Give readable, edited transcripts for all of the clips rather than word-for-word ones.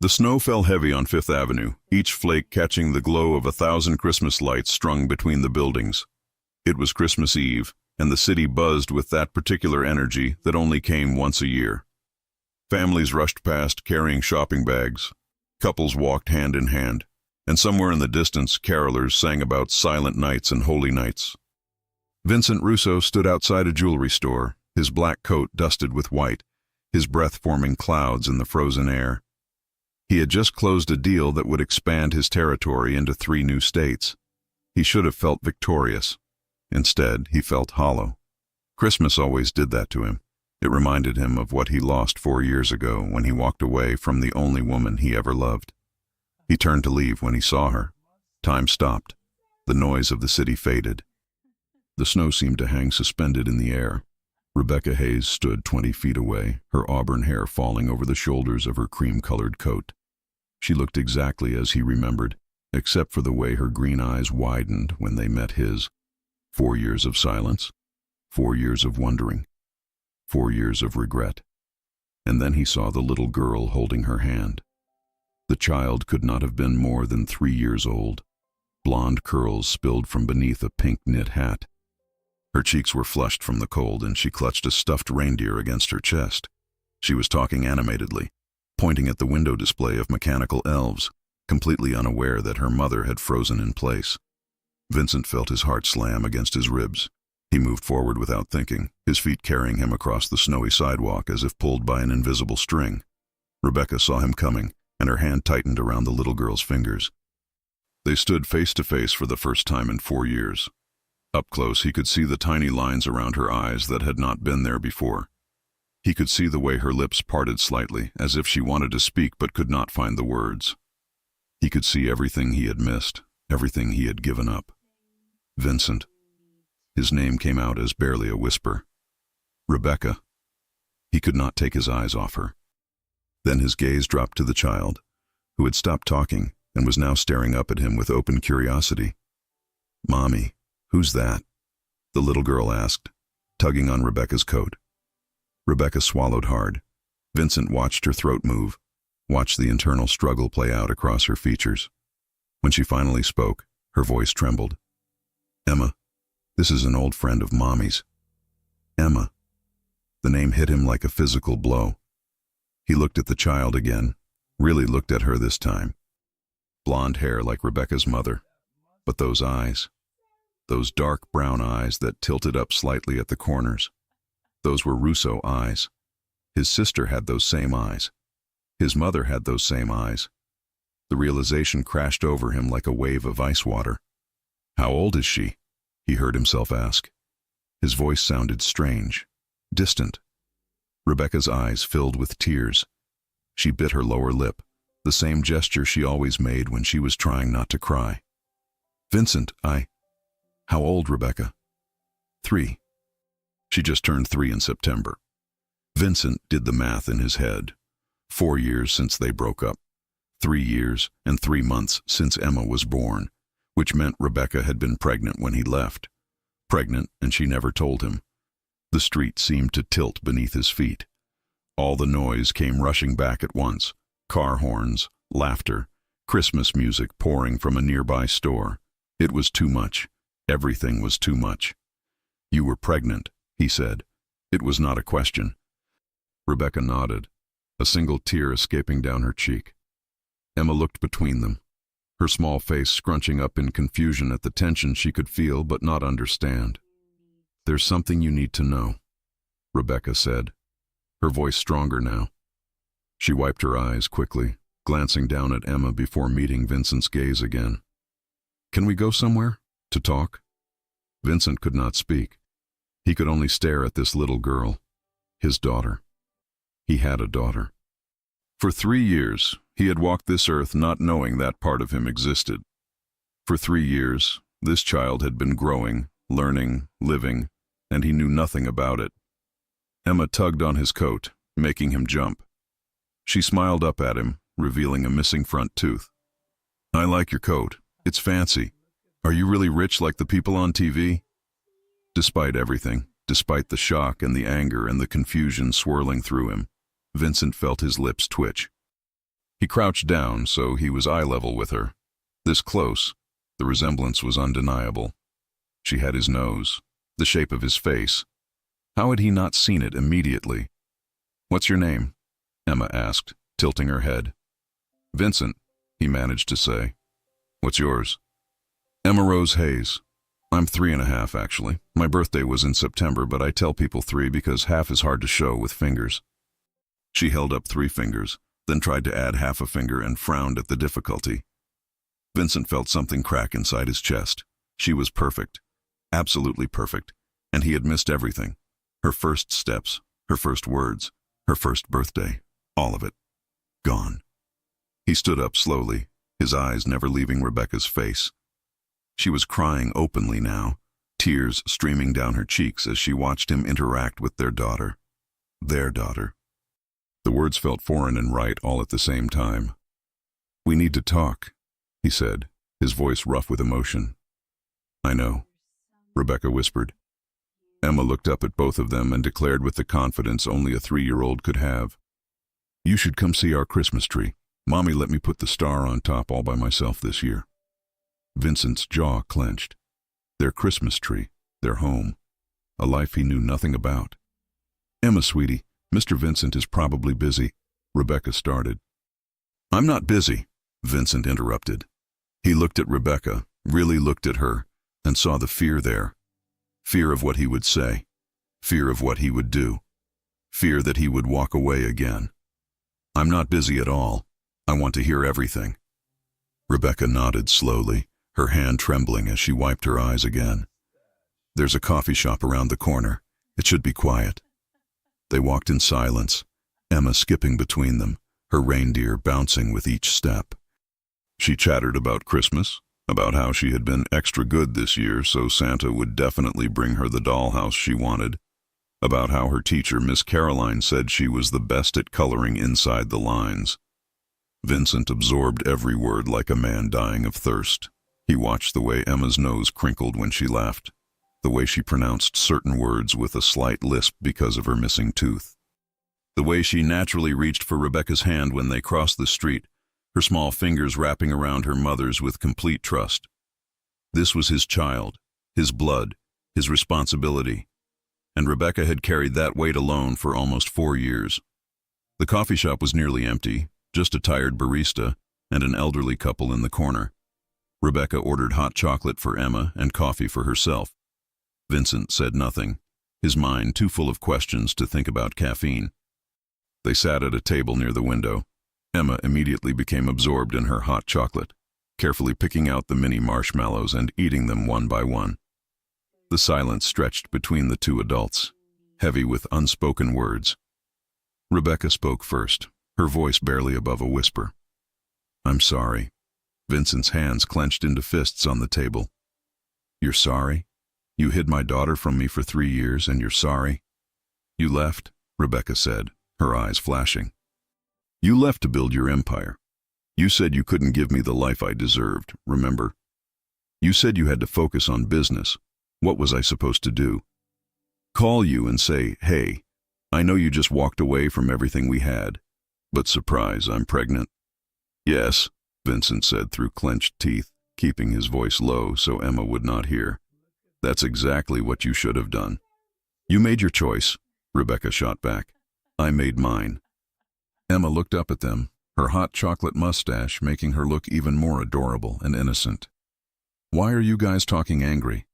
The snow fell heavy on Fifth Avenue, each flake catching the glow of 1,000 Christmas lights strung between the buildings. It was Christmas Eve, and the city buzzed with that particular energy that only came once a year. Families rushed past carrying shopping bags. Couples walked hand in hand, and somewhere in the distance, carolers sang about silent nights and holy nights. Vincent Russo stood outside a jewelry store, his black coat dusted with white, his breath forming clouds in the frozen air. He had just closed a deal that would expand his territory into 3 new states. He should have felt victorious. Instead, he felt hollow. Christmas always did that to him. It reminded him of what he lost 4 years ago when he walked away from the only woman he ever loved. He turned to leave when he saw her. Time stopped. The noise of the city faded. The snow seemed to hang suspended in the air. Rebecca Hayes stood 20 feet away, her auburn hair falling over the shoulders of her cream-colored coat. She looked exactly as he remembered, except for the way her green eyes widened when they met his. 4 years of silence, 4 years of wondering, 4 years of regret. And then he saw the little girl holding her hand. The child could not have been more than 3 years old. Blonde curls spilled from beneath a pink knit hat. Her cheeks were flushed from the cold, and she clutched a stuffed reindeer against her chest. She was talking animatedly, pointing at the window display of mechanical elves, completely unaware that her mother had frozen in place. Vincent felt his heart slam against his ribs. He moved forward without thinking, his feet carrying him across the snowy sidewalk as if pulled by an invisible string. Rebecca saw him coming, and her hand tightened around the little girl's fingers. They stood face to face for the first time in 4 years. Up close, he could see the tiny lines around her eyes that had not been there before. He could see the way her lips parted slightly, as if she wanted to speak but could not find the words. He could see everything he had missed, everything he had given up. Vincent. His name came out as barely a whisper. Rebecca. He could not take his eyes off her. Then his gaze dropped to the child, who had stopped talking and was now staring up at him with open curiosity. "Mommy, who's that?" the little girl asked, tugging on Rebecca's coat. Rebecca swallowed hard. Vincent watched her throat move, watched the internal struggle play out across her features. When she finally spoke, her voice trembled. "Emma, this is an old friend of Mommy's." Emma. The name hit him like a physical blow. He looked at the child again, really looked at her this time. Blonde hair like Rebecca's mother, but those eyes, those dark brown eyes that tilted up slightly at the corners. Those were Russo eyes. His sister had those same eyes. His mother had those same eyes. The realization crashed over him like a wave of ice water. "How old is she?" he heard himself ask. His voice sounded strange, distant. Rebecca's eyes filled with tears. She bit her lower lip, the same gesture she always made when she was trying not to cry. "Vincent, How old, Rebecca?" 3. She just turned 3 in September. Vincent did the math in his head. 4 years since they broke up. 3 years and 3 months since Emma was born, which meant Rebecca had been pregnant when he left. Pregnant, and she never told him. The street seemed to tilt beneath his feet. All the noise came rushing back at once. Car horns, laughter, Christmas music pouring from a nearby store. It was too much. Everything was too much. "You were pregnant," he said. It was not a question. Rebecca nodded, a single tear escaping down her cheek. Emma looked between them, her small face scrunching up in confusion at the tension she could feel but not understand. "There's something you need to know," Rebecca said, her voice stronger now. She wiped her eyes quickly, glancing down at Emma before meeting Vincent's gaze again. "Can we go somewhere? To talk?" Vincent could not speak. He could only stare at this little girl, his daughter. He had a daughter. For 3 years, he had walked this earth not knowing that part of him existed. For 3 years, this child had been growing, learning, living, and he knew nothing about it. Emma tugged on his coat, making him jump. She smiled up at him, revealing a missing front tooth. "I like your coat. It's fancy. Are you really rich like the people on TV?" Despite everything, despite the shock and the anger and the confusion swirling through him, Vincent felt his lips twitch. He crouched down so he was eye level with her. This close, the resemblance was undeniable. She had his nose, the shape of his face. How had he not seen it immediately? "What's your name?" Emma asked, tilting her head. "Vincent," he managed to say. "What's yours?" "Emma Rose Hayes. I'm 3.5, actually. My birthday was in September, but I tell people 3 because half is hard to show with fingers." She held up 3 fingers, then tried to add half a finger and frowned at the difficulty. Vincent felt something crack inside his chest. She was perfect, absolutely perfect, and he had missed everything. Her first steps, her first words, her first birthday, all of it. Gone. He stood up slowly, his eyes never leaving Rebecca's face. She was crying openly now, tears streaming down her cheeks as she watched him interact with their daughter. Their daughter. The words felt foreign and right all at the same time. "We need to talk," he said, his voice rough with emotion. "I know," Rebecca whispered. Emma looked up at both of them and declared with the confidence only a 3-year-old could have, "You should come see our Christmas tree. Mommy let me put the star on top all by myself this year." Vincent's jaw clenched. Their Christmas tree, their home, a life he knew nothing about. "Emma, sweetie, Mr. Vincent is probably busy," Rebecca started. "I'm not busy," Vincent interrupted. He looked at Rebecca, really looked at her, and saw the fear there. Fear of what he would say. Fear of what he would do. Fear that he would walk away again. "I'm not busy at all. I want to hear everything." Rebecca nodded slowly, her hand trembling as she wiped her eyes again. "There's a coffee shop around the corner. It should be quiet." They walked in silence, Emma skipping between them, her reindeer bouncing with each step. She chattered about Christmas, about how she had been extra good this year so Santa would definitely bring her the dollhouse she wanted, about how her teacher, Miss Caroline, said she was the best at coloring inside the lines. Vincent absorbed every word like a man dying of thirst. He watched the way Emma's nose crinkled when she laughed, the way she pronounced certain words with a slight lisp because of her missing tooth, the way she naturally reached for Rebecca's hand when they crossed the street, her small fingers wrapping around her mother's with complete trust. This was his child, his blood, his responsibility, and Rebecca had carried that weight alone for almost 4 years. The coffee shop was nearly empty, just a tired barista and an elderly couple in the corner. Rebecca ordered hot chocolate for Emma and coffee for herself. Vincent said nothing, his mind too full of questions to think about caffeine. They sat at a table near the window. Emma immediately became absorbed in her hot chocolate, carefully picking out the mini marshmallows and eating them one by one. The silence stretched between the 2 adults, heavy with unspoken words. Rebecca spoke first, her voice barely above a whisper. "I'm sorry." Vincent's hands clenched into fists on the table. "You're sorry? You hid my daughter from me for 3 years and you're sorry?" "You left," Rebecca said, her eyes flashing. "You left to build your empire. You said you couldn't give me the life I deserved, remember? You said you had to focus on business. What was I supposed to do? Call you and say, 'Hey, I know you just walked away from everything we had, but surprise, I'm pregnant.'" "Yes," Vincent said through clenched teeth, keeping his voice low so Emma would not hear. "That's exactly what you should have done." "You made your choice," Rebecca shot back. "I made mine." Emma looked up at them, her hot chocolate mustache making her look even more adorable and innocent. "Why are you guys talking angry?"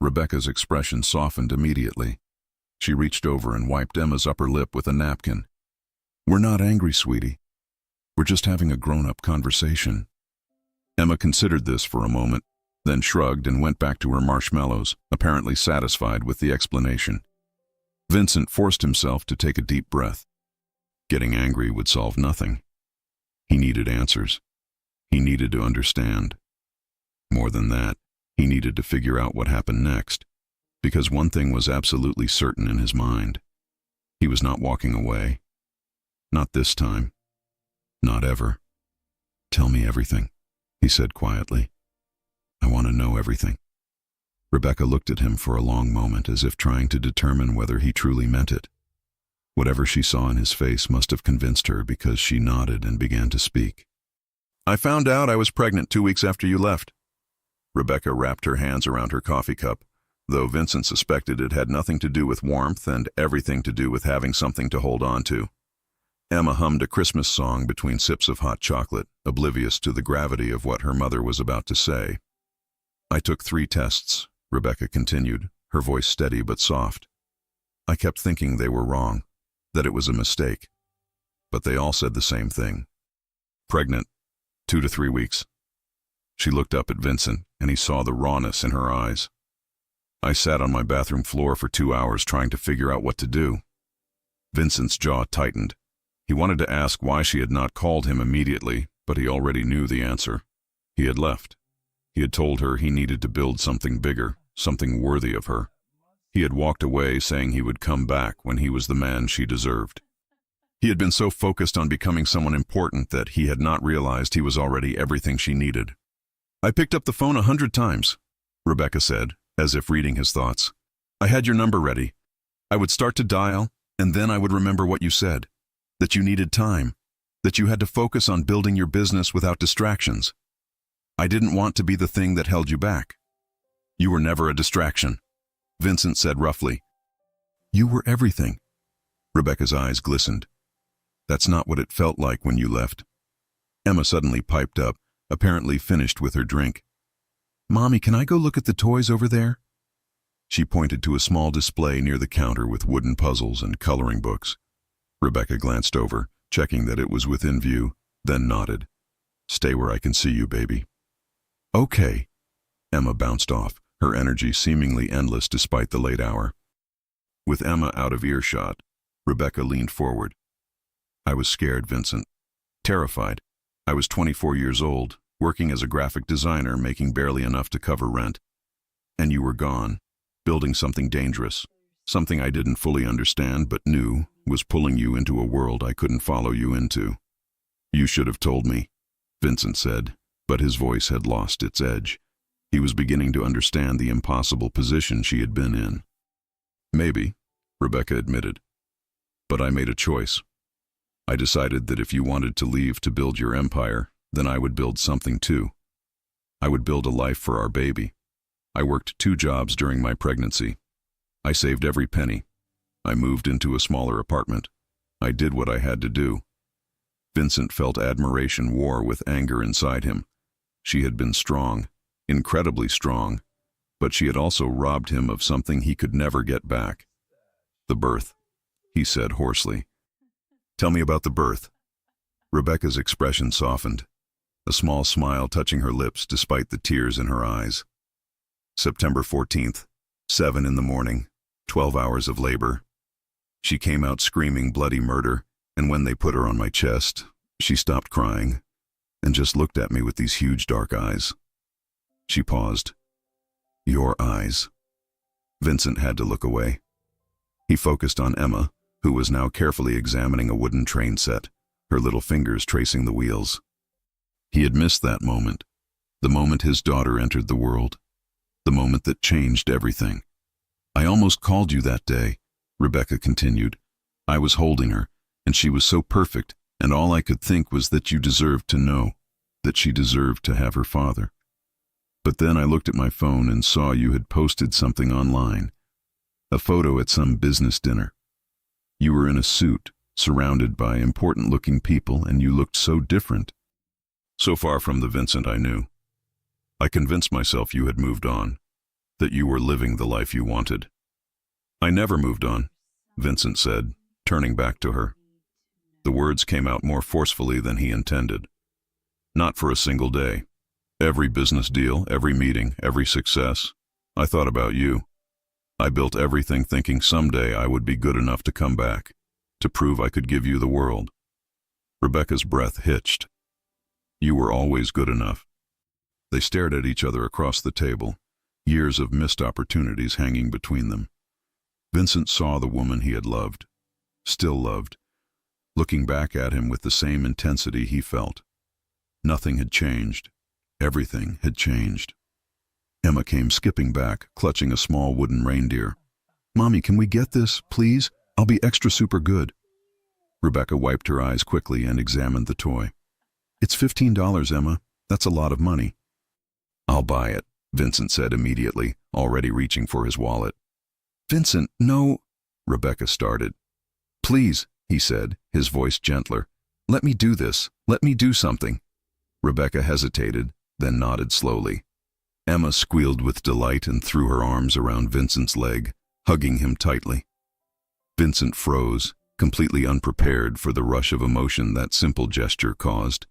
Rebecca's expression softened immediately. She reached over and wiped Emma's upper lip with a napkin. "We're not angry, sweetie. We're just having a grown-up conversation." Emma considered this for a moment, then shrugged and went back to her marshmallows, apparently satisfied with the explanation. Vincent forced himself to take a deep breath. Getting angry would solve nothing. He needed answers. He needed to understand. More than that, he needed to figure out what happened next, because one thing was absolutely certain in his mind. He was not walking away. Not this time. Not ever. "Tell me everything," he said quietly. "I want to know everything." Rebecca looked at him for a long moment as if trying to determine whether he truly meant it. Whatever she saw in his face must have convinced her because she nodded and began to speak. I found out I was pregnant 2 weeks after you left. Rebecca wrapped her hands around her coffee cup, though Vincent suspected it had nothing to do with warmth and everything to do with having something to hold on to. Emma hummed a Christmas song between sips of hot chocolate, oblivious to the gravity of what her mother was about to say. I took 3 tests, Rebecca continued, her voice steady but soft. I kept thinking they were wrong, that it was a mistake. But they all said the same thing. Pregnant, 2 to 3 weeks. She looked up at Vincent, and he saw the rawness in her eyes. I sat on my bathroom floor for 2 hours trying to figure out what to do. Vincent's jaw tightened. He wanted to ask why she had not called him immediately, but he already knew the answer. He had left. He had told her he needed to build something bigger, something worthy of her. He had walked away saying he would come back when he was the man she deserved. He had been so focused on becoming someone important that he had not realized he was already everything she needed. I picked up the phone 100 times, Rebecca said, as if reading his thoughts. I had your number ready. I would start to dial, and then I would remember what you said. That you needed time. That you had to focus on building your business without distractions. I didn't want to be the thing that held you back. You were never a distraction, Vincent said roughly. You were everything. Rebecca's eyes glistened. That's not what it felt like when you left. Emma suddenly piped up, apparently finished with her drink. Mommy, can I go look at the toys over there? She pointed to a small display near the counter with wooden puzzles and coloring books. Rebecca glanced over, checking that it was within view, then nodded. Stay where I can see you, baby. Okay. Emma bounced off, her energy seemingly endless despite the late hour. With Emma out of earshot, Rebecca leaned forward. I was scared, Vincent. Terrified. I was 24 years old, working as a graphic designer, making barely enough to cover rent. And you were gone, building something dangerous, something I didn't fully understand but knew was pulling you into a world I couldn't follow you into. You should have told me, Vincent said, but his voice had lost its edge. He was beginning to understand the impossible position she had been in. Maybe, Rebecca admitted. But I made a choice. I decided that if you wanted to leave to build your empire, then I would build something too. I would build a life for our baby. I worked 2 jobs during my pregnancy. I saved every penny. I moved into a smaller apartment. I did what I had to do. Vincent felt admiration war with anger inside him. She had been strong, incredibly strong, but she had also robbed him of something he could never get back. The birth, he said hoarsely. Tell me about the birth. Rebecca's expression softened, a small smile touching her lips despite the tears in her eyes. September 14th, 7 in the morning, 12 hours of labor. She came out screaming bloody murder, and when they put her on my chest, she stopped crying and just looked at me with these huge dark eyes. She paused. Your eyes. Vincent had to look away. He focused on Emma, who was now carefully examining a wooden train set, her little fingers tracing the wheels. He had missed that moment, the moment his daughter entered the world, the moment that changed everything. I almost called you that day, Rebecca continued. I was holding her, and she was so perfect, and all I could think was that you deserved to know, that she deserved to have her father. But then I looked at my phone and saw you had posted something online, a photo at some business dinner. You were in a suit, surrounded by important-looking people, and you looked so different. So far from the Vincent I knew. I convinced myself you had moved on, that you were living the life you wanted. I never moved on, Vincent said, turning back to her. The words came out more forcefully than he intended. Not for a single day. Every business deal, every meeting, every success, I thought about you. I built everything thinking someday I would be good enough to come back, to prove I could give you the world. Rebecca's breath hitched. You were always good enough. They stared at each other across the table, years of missed opportunities hanging between them. Vincent saw the woman he had loved, still loved, looking back at him with the same intensity he felt. Nothing had changed. Everything had changed. Emma came skipping back, clutching a small wooden reindeer. Mommy, can we get this, please? I'll be extra super good. Rebecca wiped her eyes quickly and examined the toy. It's $15, Emma. That's a lot of money. I'll buy it, Vincent said immediately, already reaching for his wallet. Vincent, no, Rebecca started. Please, he said, his voice gentler. Let me do this. Let me do something. Rebecca hesitated, then nodded slowly. Emma squealed with delight and threw her arms around Vincent's leg, hugging him tightly. Vincent froze, completely unprepared for the rush of emotion that simple gesture caused.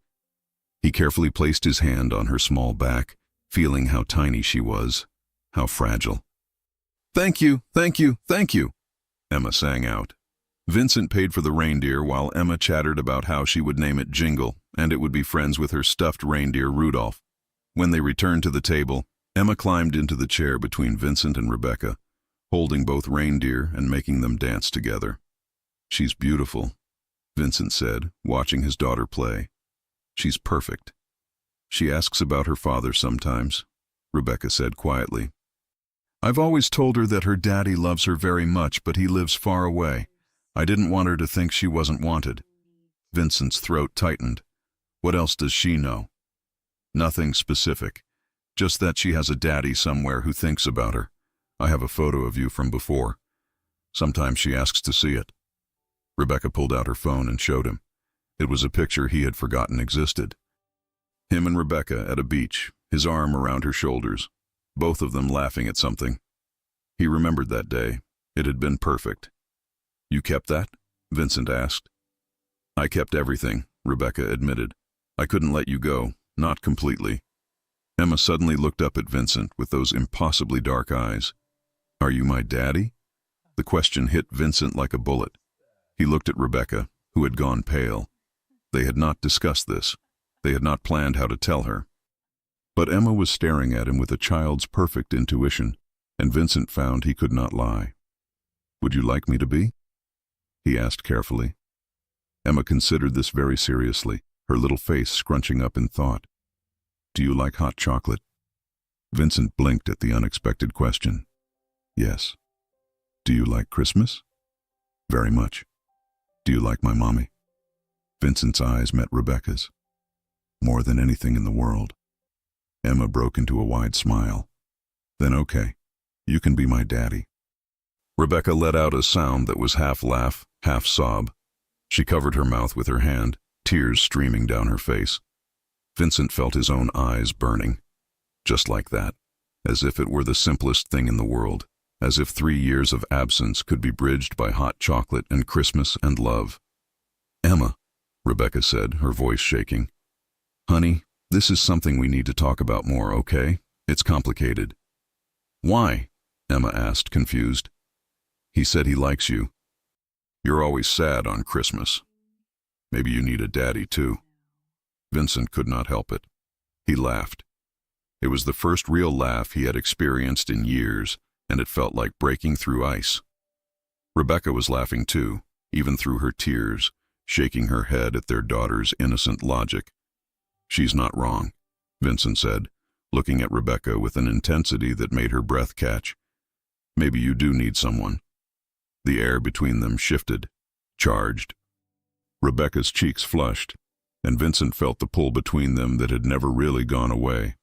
He carefully placed his hand on her small back, feeling how tiny she was, how fragile. Thank you, thank you, thank you, Emma sang out. Vincent paid for the reindeer while Emma chattered about how she would name it Jingle, and it would be friends with her stuffed reindeer Rudolph. When they returned to the table, Emma climbed into the chair between Vincent and Rebecca, holding both reindeer and making them dance together. She's beautiful, Vincent said, watching his daughter play. She's perfect. She asks about her father sometimes, Rebecca said quietly. I've always told her that her daddy loves her very much, but he lives far away. I didn't want her to think she wasn't wanted. Vincent's throat tightened. What else does she know? Nothing specific, just that she has a daddy somewhere who thinks about her. I have a photo of you from before. Sometimes she asks to see it. Rebecca pulled out her phone and showed him. It was a picture he had forgotten existed. Him and Rebecca at a beach, his arm around her shoulders, both of them laughing at something. He remembered that day. It had been perfect. You kept that? Vincent asked. I kept everything, Rebecca admitted. I couldn't let you go, not completely. Emma suddenly looked up at Vincent with those impossibly dark eyes. Are you my daddy? The question hit Vincent like a bullet. He looked at Rebecca, who had gone pale. They had not discussed this. They had not planned how to tell her. But Emma was staring at him with a child's perfect intuition, and Vincent found he could not lie. Would you like me to be? He asked carefully. Emma considered this very seriously, her little face scrunching up in thought. Do you like hot chocolate? Vincent blinked at the unexpected question. Yes. Do you like Christmas? Very much. Do you like my mommy? Vincent's eyes met Rebecca's. More than anything in the world. Emma broke into a wide smile. Then okay, you can be my daddy. Rebecca let out a sound that was half laugh, half sob. She covered her mouth with her hand, tears streaming down her face. Vincent felt his own eyes burning. Just like that, as if it were the simplest thing in the world, as if 3 years of absence could be bridged by hot chocolate and Christmas and love. Emma, Rebecca said, her voice shaking. Honey, this is something we need to talk about more, okay? It's complicated. Why? Emma asked, confused. He said he likes you. You're always sad on Christmas. Maybe you need a daddy too. Vincent could not help it. He laughed. It was the first real laugh he had experienced in years, and it felt like breaking through ice. Rebecca was laughing too, even through her tears, shaking her head at their daughter's innocent logic. She's not wrong, Vincent said, looking at Rebecca with an intensity that made her breath catch. Maybe you do need someone. The air between them shifted, charged. Rebecca's cheeks flushed, and Vincent felt the pull between them that had never really gone away.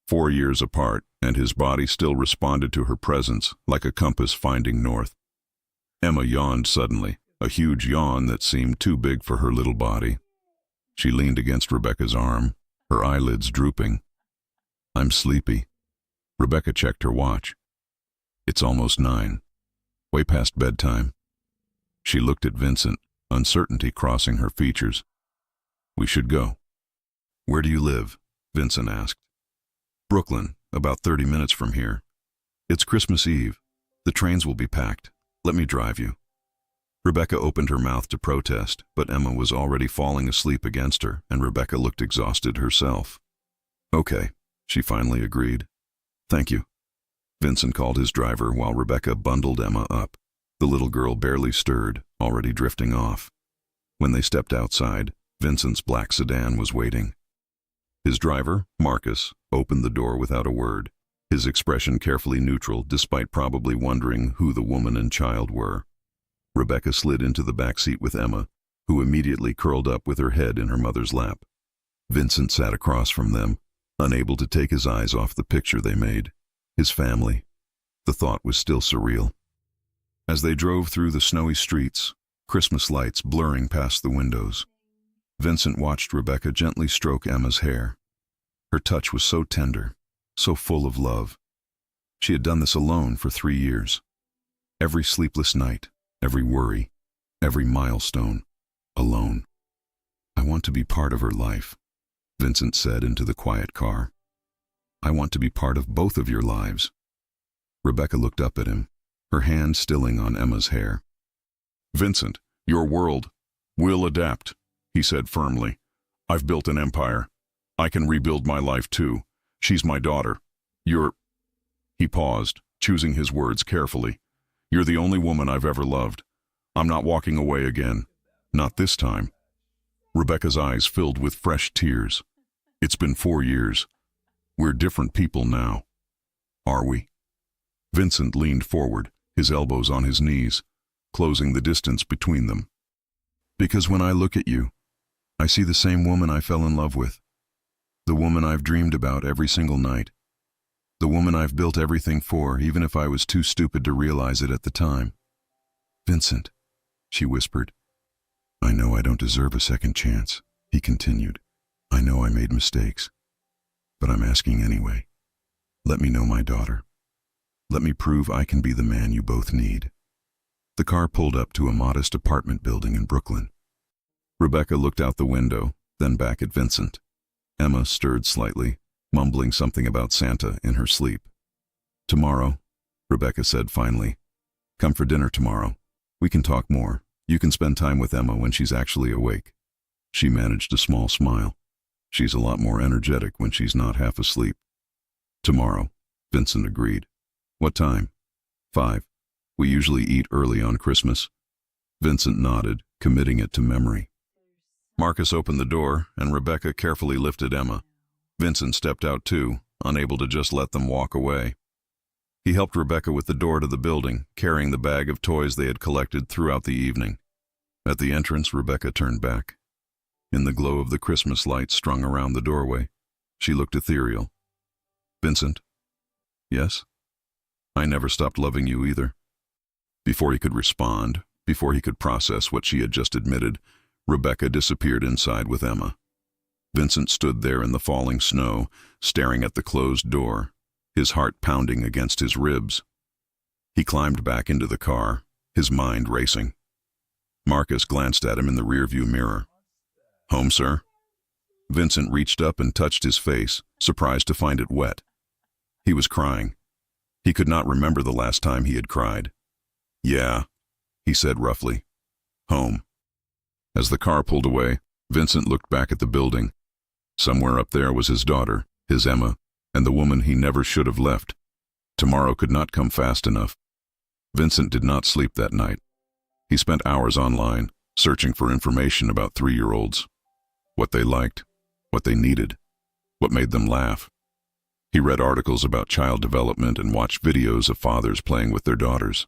4 years apart, and his body still responded to her presence like a compass finding north. Emma yawned suddenly, a huge yawn that seemed too big for her little body. She leaned against Rebecca's arm, her eyelids drooping. I'm sleepy. Rebecca checked her watch. It's almost 9. Way past bedtime. She looked at Vincent, uncertainty crossing her features. We should go. Where do you live? Vincent asked. Brooklyn, about 30 minutes from here. It's Christmas Eve. The trains will be packed. Let me drive you. Rebecca opened her mouth to protest, but Emma was already falling asleep against her, and Rebecca looked exhausted herself. Okay, she finally agreed. Thank you. Vincent called his driver while Rebecca bundled Emma up. The little girl barely stirred, already drifting off. When they stepped outside, Vincent's black sedan was waiting. His driver, Marcus, opened the door without a word, his expression carefully neutral despite probably wondering who the woman and child were. Rebecca slid into the back seat with Emma, who immediately curled up with her head in her mother's lap. Vincent sat across from them, unable to take his eyes off the picture they made. His family. The thought was still surreal. As they drove through the snowy streets, Christmas lights blurring past the windows, Vincent watched Rebecca gently stroke Emma's hair. Her touch was so tender, so full of love. She had done this alone for 3 years. Every sleepless night, every worry, every milestone, alone. "I want to be part of her life," Vincent said into the quiet car. "I want to be part of both of your lives." Rebecca looked up at him, her hand stilling on Emma's hair. "Vincent, your world will adapt," he said firmly. "I've built an empire. I can rebuild my life too. She's my daughter. You're—" He paused, choosing his words carefully. "You're the only woman I've ever loved. I'm not walking away again. Not this time." Rebecca's eyes filled with fresh tears. "It's been 4 years. We're different people now. Are we?" Vincent leaned forward, his elbows on his knees, closing the distance between them. "Because when I look at you, I see the same woman I fell in love with. The woman I've dreamed about every single night. The woman I've built everything for, even if I was too stupid to realize it at the time." "Vincent," she whispered. "I know I don't deserve a second chance," he continued. "I know I made mistakes. But I'm asking anyway. Let me know my daughter. Let me prove I can be the man you both need." The car pulled up to a modest apartment building in Brooklyn. Rebecca looked out the window, then back at Vincent. Emma stirred slightly, mumbling something about Santa in her sleep. "Tomorrow," Rebecca said finally. "Come for dinner tomorrow. We can talk more. You can spend time with Emma when she's actually awake." She managed a small smile. "She's a lot more energetic when she's not half asleep." "Tomorrow," Vincent agreed. "What time?" 5. "We usually eat early on Christmas." Vincent nodded, committing it to memory. Marcus opened the door, and Rebecca carefully lifted Emma. Vincent stepped out too, unable to just let them walk away. He helped Rebecca with the door to the building, carrying the bag of toys they had collected throughout the evening. At the entrance, Rebecca turned back. In the glow of the Christmas lights strung around the doorway, she looked ethereal. "Vincent?" "Yes?" "I never stopped loving you either." Before he could respond, before he could process what she had just admitted, Rebecca disappeared inside with Emma. Vincent stood there in the falling snow, staring at the closed door, his heart pounding against his ribs. He climbed back into the car, his mind racing. Marcus glanced at him in the rearview mirror. "Home, sir?" Vincent reached up and touched his face, surprised to find it wet. He was crying. He could not remember the last time he had cried. "Yeah," he said roughly. "Home." As the car pulled away, Vincent looked back at the building. Somewhere up there was his daughter, his Emma, and the woman he never should have left. Tomorrow could not come fast enough. Vincent did not sleep that night. He spent hours online, searching for information about 3-year-olds. What they liked, what they needed, what made them laugh. He read articles about child development and watched videos of fathers playing with their daughters.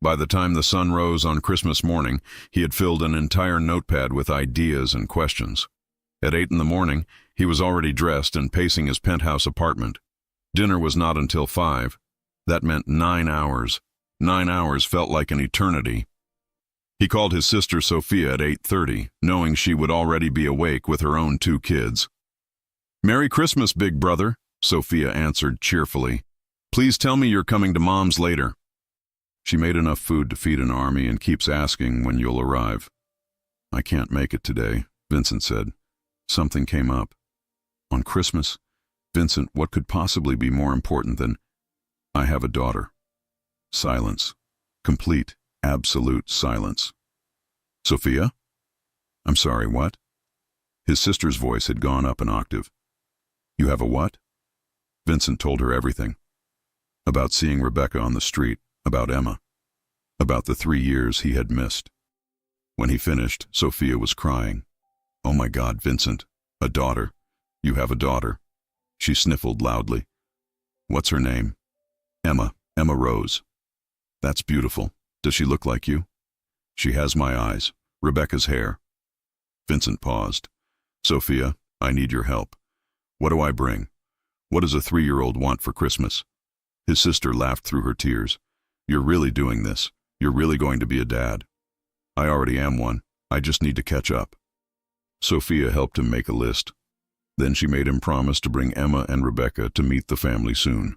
By the time the sun rose on Christmas morning, he had filled an entire notepad with ideas and questions. At 8 in the morning, he was already dressed and pacing his penthouse apartment. Dinner was not until 5. That meant 9 hours. 9 hours felt like an eternity. He called his sister Sophia at 8:30, knowing she would already be awake with her own 2 kids. "Merry Christmas, big brother," Sophia answered cheerfully. "Please tell me you're coming to Mom's later." "She made enough food to feed an army and keeps asking when you'll arrive." "I can't make it today," Vincent said. "Something came up." "On Christmas? Vincent, what could possibly be more important than—" "I have a daughter." Silence. Complete, absolute silence. "Sophia?" "I'm sorry, what?" His sister's voice had gone up an octave. "You have a what?" Vincent told her everything. About seeing Rebecca on the street, about Emma, about the 3 years he had missed. When he finished, Sophia was crying. "Oh my God, Vincent, a daughter. You have a daughter." She sniffled loudly. "What's her name?" "Emma. Emma Rose." "That's beautiful. Does she look like you?" She has my eyes. Rebecca's hair. Vincent paused. Sophia, I need your help. What do I bring? What does a 3-year-old want for Christmas? His sister laughed through her tears. You're really doing this. You're really going to be a dad. I already am one. I just need to catch up. Sophia helped him make a list. Then she made him promise to bring Emma and Rebecca to meet the family soon.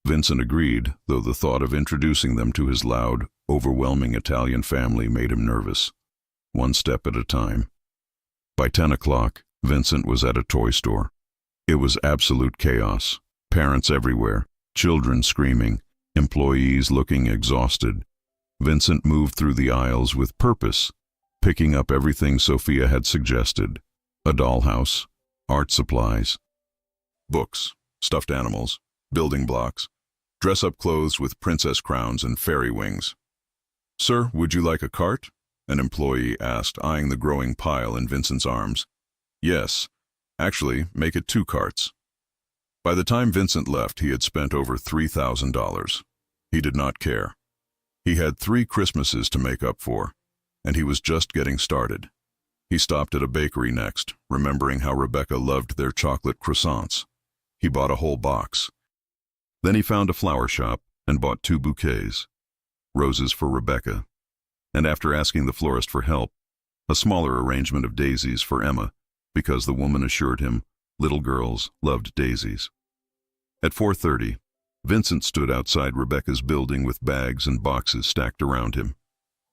Vincent agreed, though the thought of introducing them to his loud, overwhelming Italian family made him nervous. One step at a time. By 10 o'clock, Vincent was at a toy store. It was absolute chaos. Parents everywhere, children screaming, employees looking exhausted. Vincent moved through the aisles with purpose, picking up everything Sophia had suggested. A dollhouse, art supplies, books, stuffed animals, building blocks, dress-up clothes with princess crowns and fairy wings. Sir, would you like a cart? An employee asked, eyeing the growing pile in Vincent's arms. Yes. Actually, make it 2 carts. By the time Vincent left, he had spent over $3,000. He did not care. He had 3 Christmases to make up for, and he was just getting started. He stopped at a bakery next, remembering how Rebecca loved their chocolate croissants. He bought a whole box. Then he found a flower shop and bought 2 bouquets, roses for Rebecca, and after asking the florist for help, a smaller arrangement of daisies for Emma, because the woman assured him little girls loved daisies. At 4:30, Vincent stood outside Rebecca's building with bags and boxes stacked around him.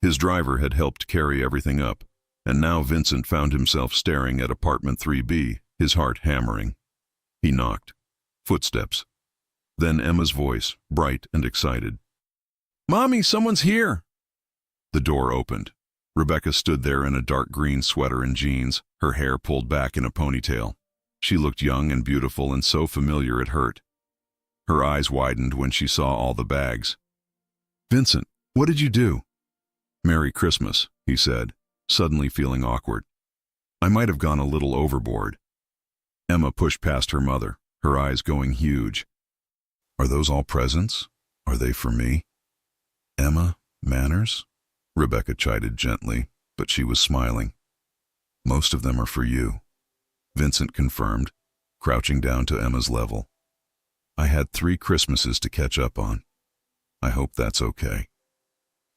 His driver had helped carry everything up, and now Vincent found himself staring at apartment 3B, his heart hammering. He knocked. Footsteps. Then Emma's voice, bright and excited. Mommy, someone's here! The door opened. Rebecca stood there in a dark green sweater and jeans, her hair pulled back in a ponytail. She looked young and beautiful and so familiar it hurt. Her eyes widened when she saw all the bags. Vincent, what did you do? Merry Christmas, he said, suddenly feeling awkward. I might have gone a little overboard. Emma pushed past her mother, her eyes going huge. Are those all presents? Are they for me? Emma, manners? Rebecca chided gently, but she was smiling. Most of them are for you, Vincent confirmed, crouching down to Emma's level. I had 3 Christmases to catch up on. I hope that's okay.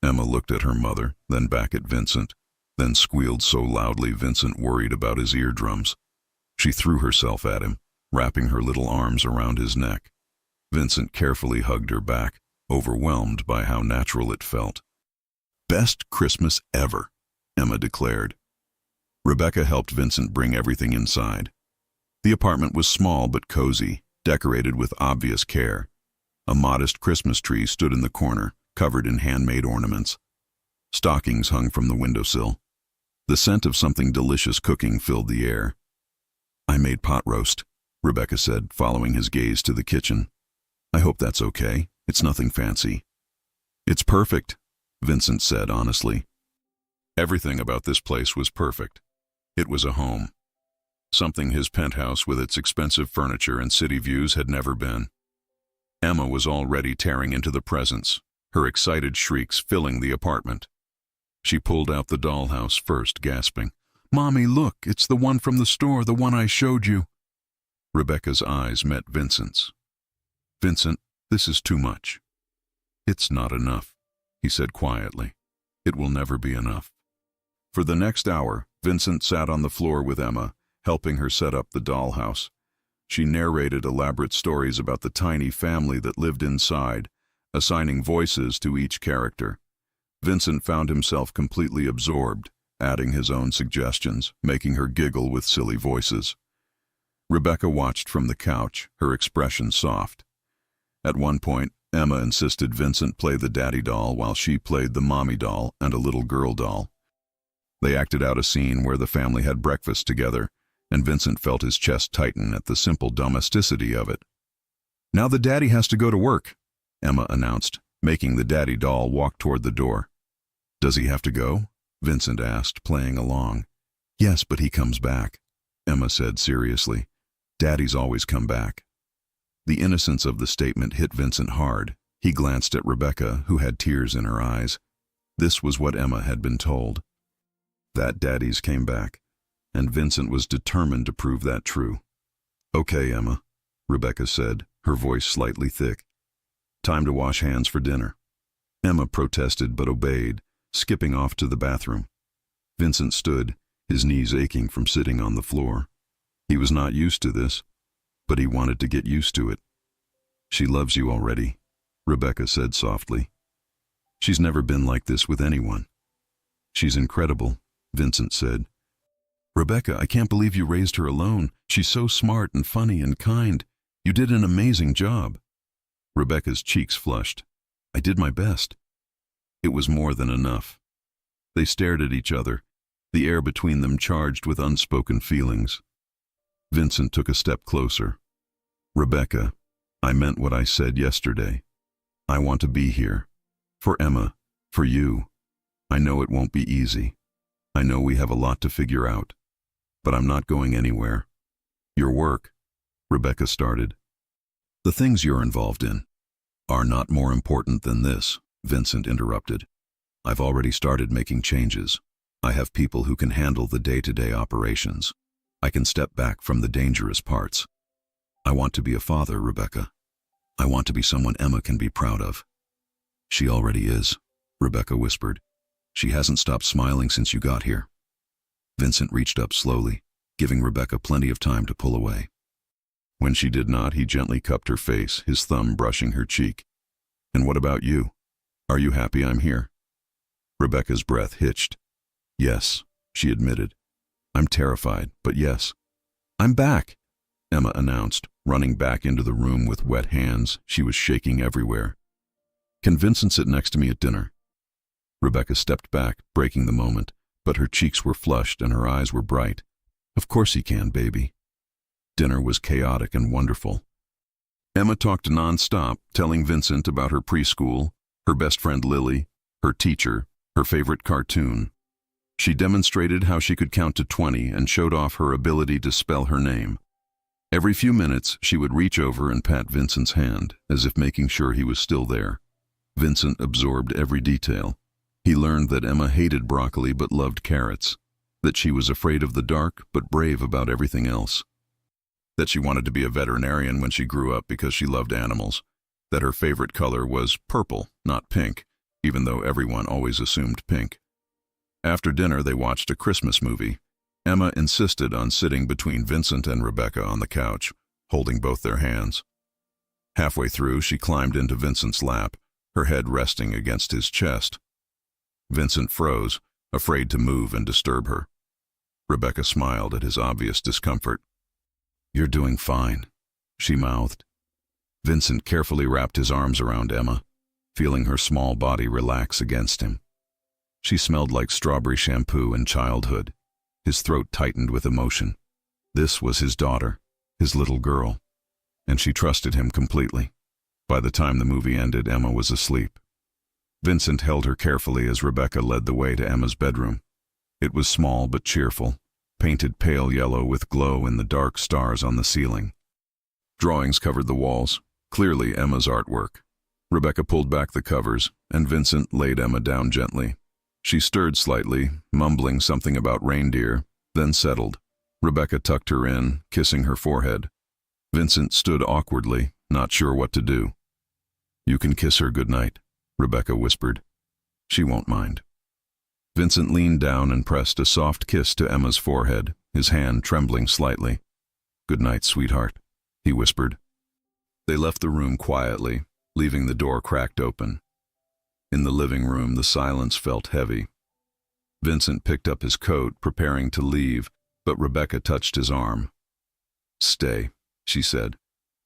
Emma looked at her mother, then back at Vincent, then squealed so loudly Vincent worried about his eardrums. She threw herself at him, wrapping her little arms around his neck. Vincent carefully hugged her back, overwhelmed by how natural it felt. Best Christmas ever, Emma declared. Rebecca helped Vincent bring everything inside. The apartment was small but cozy, decorated with obvious care. A modest Christmas tree stood in the corner, covered in handmade ornaments. Stockings hung from the windowsill. The scent of something delicious cooking filled the air. I made pot roast, Rebecca said, following his gaze to the kitchen. I hope that's okay. It's nothing fancy. It's perfect, Vincent said honestly. Everything about this place was perfect. It was a home. Something his penthouse with its expensive furniture and city views had never been. Emma was already tearing into the presents, her excited shrieks filling the apartment. She pulled out the dollhouse first, gasping, Mommy, look, it's the one from the store, the one I showed you. Rebecca's eyes met Vincent's. Vincent, this is too much. It's not enough, he said quietly. It will never be enough. For the next hour, Vincent sat on the floor with Emma, helping her set up the dollhouse. She narrated elaborate stories about the tiny family that lived inside, assigning voices to each character. Vincent found himself completely absorbed, adding his own suggestions, making her giggle with silly voices. Rebecca watched from the couch, her expression soft. At one point, Emma insisted Vincent play the daddy doll while she played the mommy doll and a little girl doll. They acted out a scene where the family had breakfast together, and Vincent felt his chest tighten at the simple domesticity of it. Now the daddy has to go to work, Emma announced, making the daddy doll walk toward the door. Does he have to go? Vincent asked, playing along. Yes, but he comes back, Emma said seriously. Daddies always come back. The innocence of the statement hit Vincent hard. He glanced at Rebecca, who had tears in her eyes. This was what Emma had been told. That daddies came back, and Vincent was determined to prove that true. "Okay, Emma," Rebecca said, her voice slightly thick. "Time to wash hands for dinner." Emma protested but obeyed, skipping off to the bathroom. Vincent stood, his knees aching from sitting on the floor. He was not used to this, but he wanted to get used to it. "She loves you already," Rebecca said softly. "She's never been like this with anyone." "She's incredible," Vincent said. "Rebecca, I can't believe you raised her alone. She's so smart and funny and kind. You did an amazing job." Rebecca's cheeks flushed. "I did my best." It was more than enough. They stared at each other, the air between them charged with unspoken feelings. Vincent took a step closer. "Rebecca, I meant what I said yesterday. I want to be here. For Emma, for you. I know it won't be easy. I know we have a lot to figure out. But I'm not going anywhere." "Your work," Rebecca started. "The things you're involved in are not more important than this," Vincent interrupted. "I've already started making changes. I have people who can handle the day-to-day operations. I can step back from the dangerous parts. I want to be a father, Rebecca. I want to be someone Emma can be proud of." "She already is," Rebecca whispered. "She hasn't stopped smiling since you got here." Vincent reached up slowly, giving Rebecca plenty of time to pull away. When she did not, he gently cupped her face, his thumb brushing her cheek. "And what about you? Are you happy I'm here?" Rebecca's breath hitched. "Yes," she admitted. "I'm terrified, but yes." "I'm back," Emma announced, running back into the room with wet hands. She was shaking everywhere. "Can Vincent sit next to me at dinner?" Rebecca stepped back, breaking the moment, but her cheeks were flushed and her eyes were bright. "Of course he can, baby." Dinner was chaotic and wonderful. Emma talked non-stop, telling Vincent about her preschool, her best friend Lily, her teacher, her favorite cartoon. She demonstrated how she could count to 20 and showed off her ability to spell her name. Every few minutes, she would reach over and pat Vincent's hand, as if making sure he was still there. Vincent absorbed every detail. He learned that Emma hated broccoli but loved carrots, that she was afraid of the dark but brave about everything else, that she wanted to be a veterinarian when she grew up because she loved animals, that her favorite color was purple, not pink, even though everyone always assumed pink. After dinner, they watched a Christmas movie. Emma insisted on sitting between Vincent and Rebecca on the couch, holding both their hands. Halfway through, she climbed into Vincent's lap, her head resting against his chest. Vincent froze, afraid to move and disturb her. Rebecca smiled at his obvious discomfort. "You're doing fine," she mouthed. Vincent carefully wrapped his arms around Emma, feeling her small body relax against him. She smelled like strawberry shampoo and childhood. His throat tightened with emotion. This was his daughter, his little girl, and she trusted him completely. By the time the movie ended, Emma was asleep. Vincent held her carefully as Rebecca led the way to Emma's bedroom. It was small but cheerful, painted pale yellow with glow in the dark stars on the ceiling. Drawings covered the walls, clearly Emma's artwork. Rebecca pulled back the covers, and Vincent laid Emma down gently. She stirred slightly, mumbling something about reindeer, then settled. Rebecca tucked her in, kissing her forehead. Vincent stood awkwardly, not sure what to do. "You can kiss her goodnight," Rebecca whispered. "She won't mind." Vincent leaned down and pressed a soft kiss to Emma's forehead, his hand trembling slightly. "Good night, sweetheart," he whispered. They left the room quietly, leaving the door cracked open. In the living room, the silence felt heavy. Vincent picked up his coat, preparing to leave, but Rebecca touched his arm. "Stay," she said.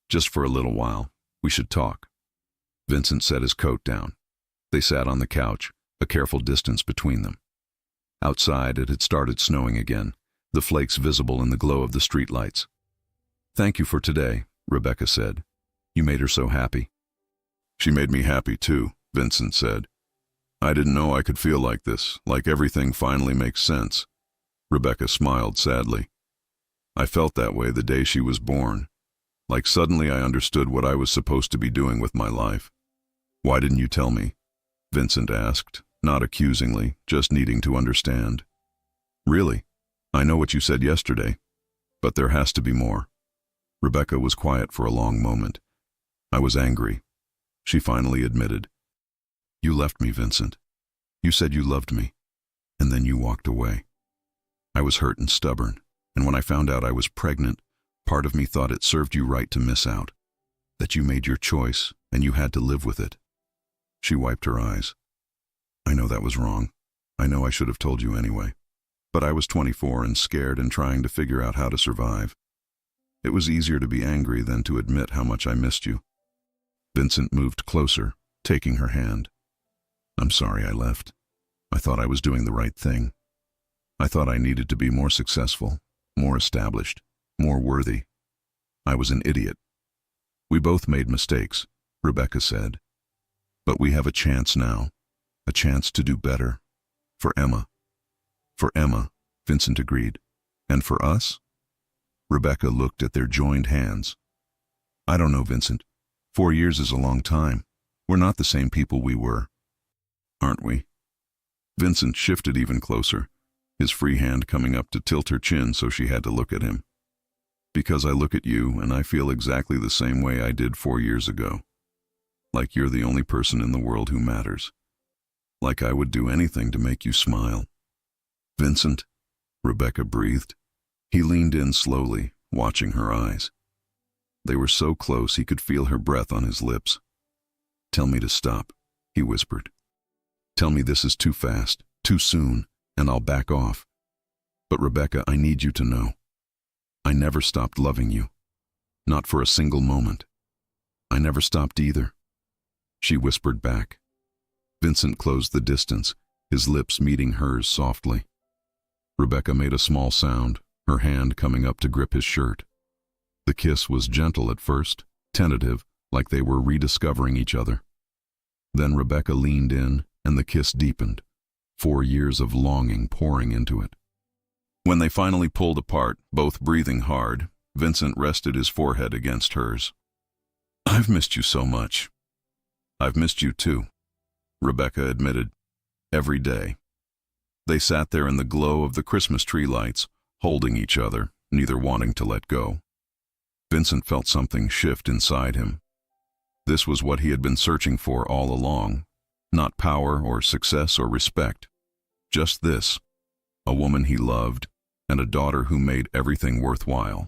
"Just for a little while. We should talk." Vincent set his coat down. They sat on the couch, a careful distance between them. Outside, it had started snowing again, the flakes visible in the glow of the streetlights. "Thank you for today," Rebecca said. "You made her so happy." "She made me happy too," Vincent said. "I didn't know I could feel like this, like everything finally makes sense." Rebecca smiled sadly. "I felt that way the day she was born. Like suddenly I understood what I was supposed to be doing with my life." "Why didn't you tell me?" Vincent asked, not accusingly, just needing to understand. Really? I know what you said yesterday, but there has to be more. Rebecca was quiet for a long moment. I was angry. She finally admitted. You left me, Vincent. You said you loved me, and then you walked away. I was hurt and stubborn, and when I found out I was pregnant, part of me thought it served you right to miss out, that you made your choice and you had to live with it. She wiped her eyes. I know that was wrong. I know I should have told you anyway. But I was 24 and scared and trying to figure out how to survive. It was easier to be angry than to admit how much I missed you. Vincent moved closer, taking her hand. I'm sorry I left. I thought I was doing the right thing. I thought I needed to be more successful, more established, more worthy. I was an idiot. We both made mistakes, Rebecca said. But we have a chance now, a chance to do better. For Emma. For Emma, Vincent agreed. And for us? Rebecca looked at their joined hands. I don't know, Vincent. 4 years is a long time. We're not the same people we were. Aren't we? Vincent shifted even closer, his free hand coming up to tilt her chin so she had to look at him. Because I look at you and I feel exactly the same way I did 4 years ago. Like you're the only person in the world who matters. Like I would do anything to make you smile. Vincent, Rebecca breathed. He leaned in slowly, watching her eyes. They were so close he could feel her breath on his lips. Tell me to stop, he whispered. Tell me this is too fast, too soon, and I'll back off. But Rebecca, I need you to know. I never stopped loving you. Not for a single moment. I never stopped either. She whispered back. Vincent closed the distance, his lips meeting hers softly. Rebecca made a small sound, her hand coming up to grip his shirt. The kiss was gentle at first, tentative, like they were rediscovering each other. Then Rebecca leaned in, and the kiss deepened, 4 years of longing pouring into it. When they finally pulled apart, both breathing hard, Vincent rested his forehead against hers. I've missed you so much. I've missed you too, Rebecca admitted. Every day. They sat there in the glow of the Christmas tree lights, holding each other, neither wanting to let go. Vincent felt something shift inside him. This was what he had been searching for all along. Not power or success or respect. Just this. A woman he loved, and a daughter who made everything worthwhile.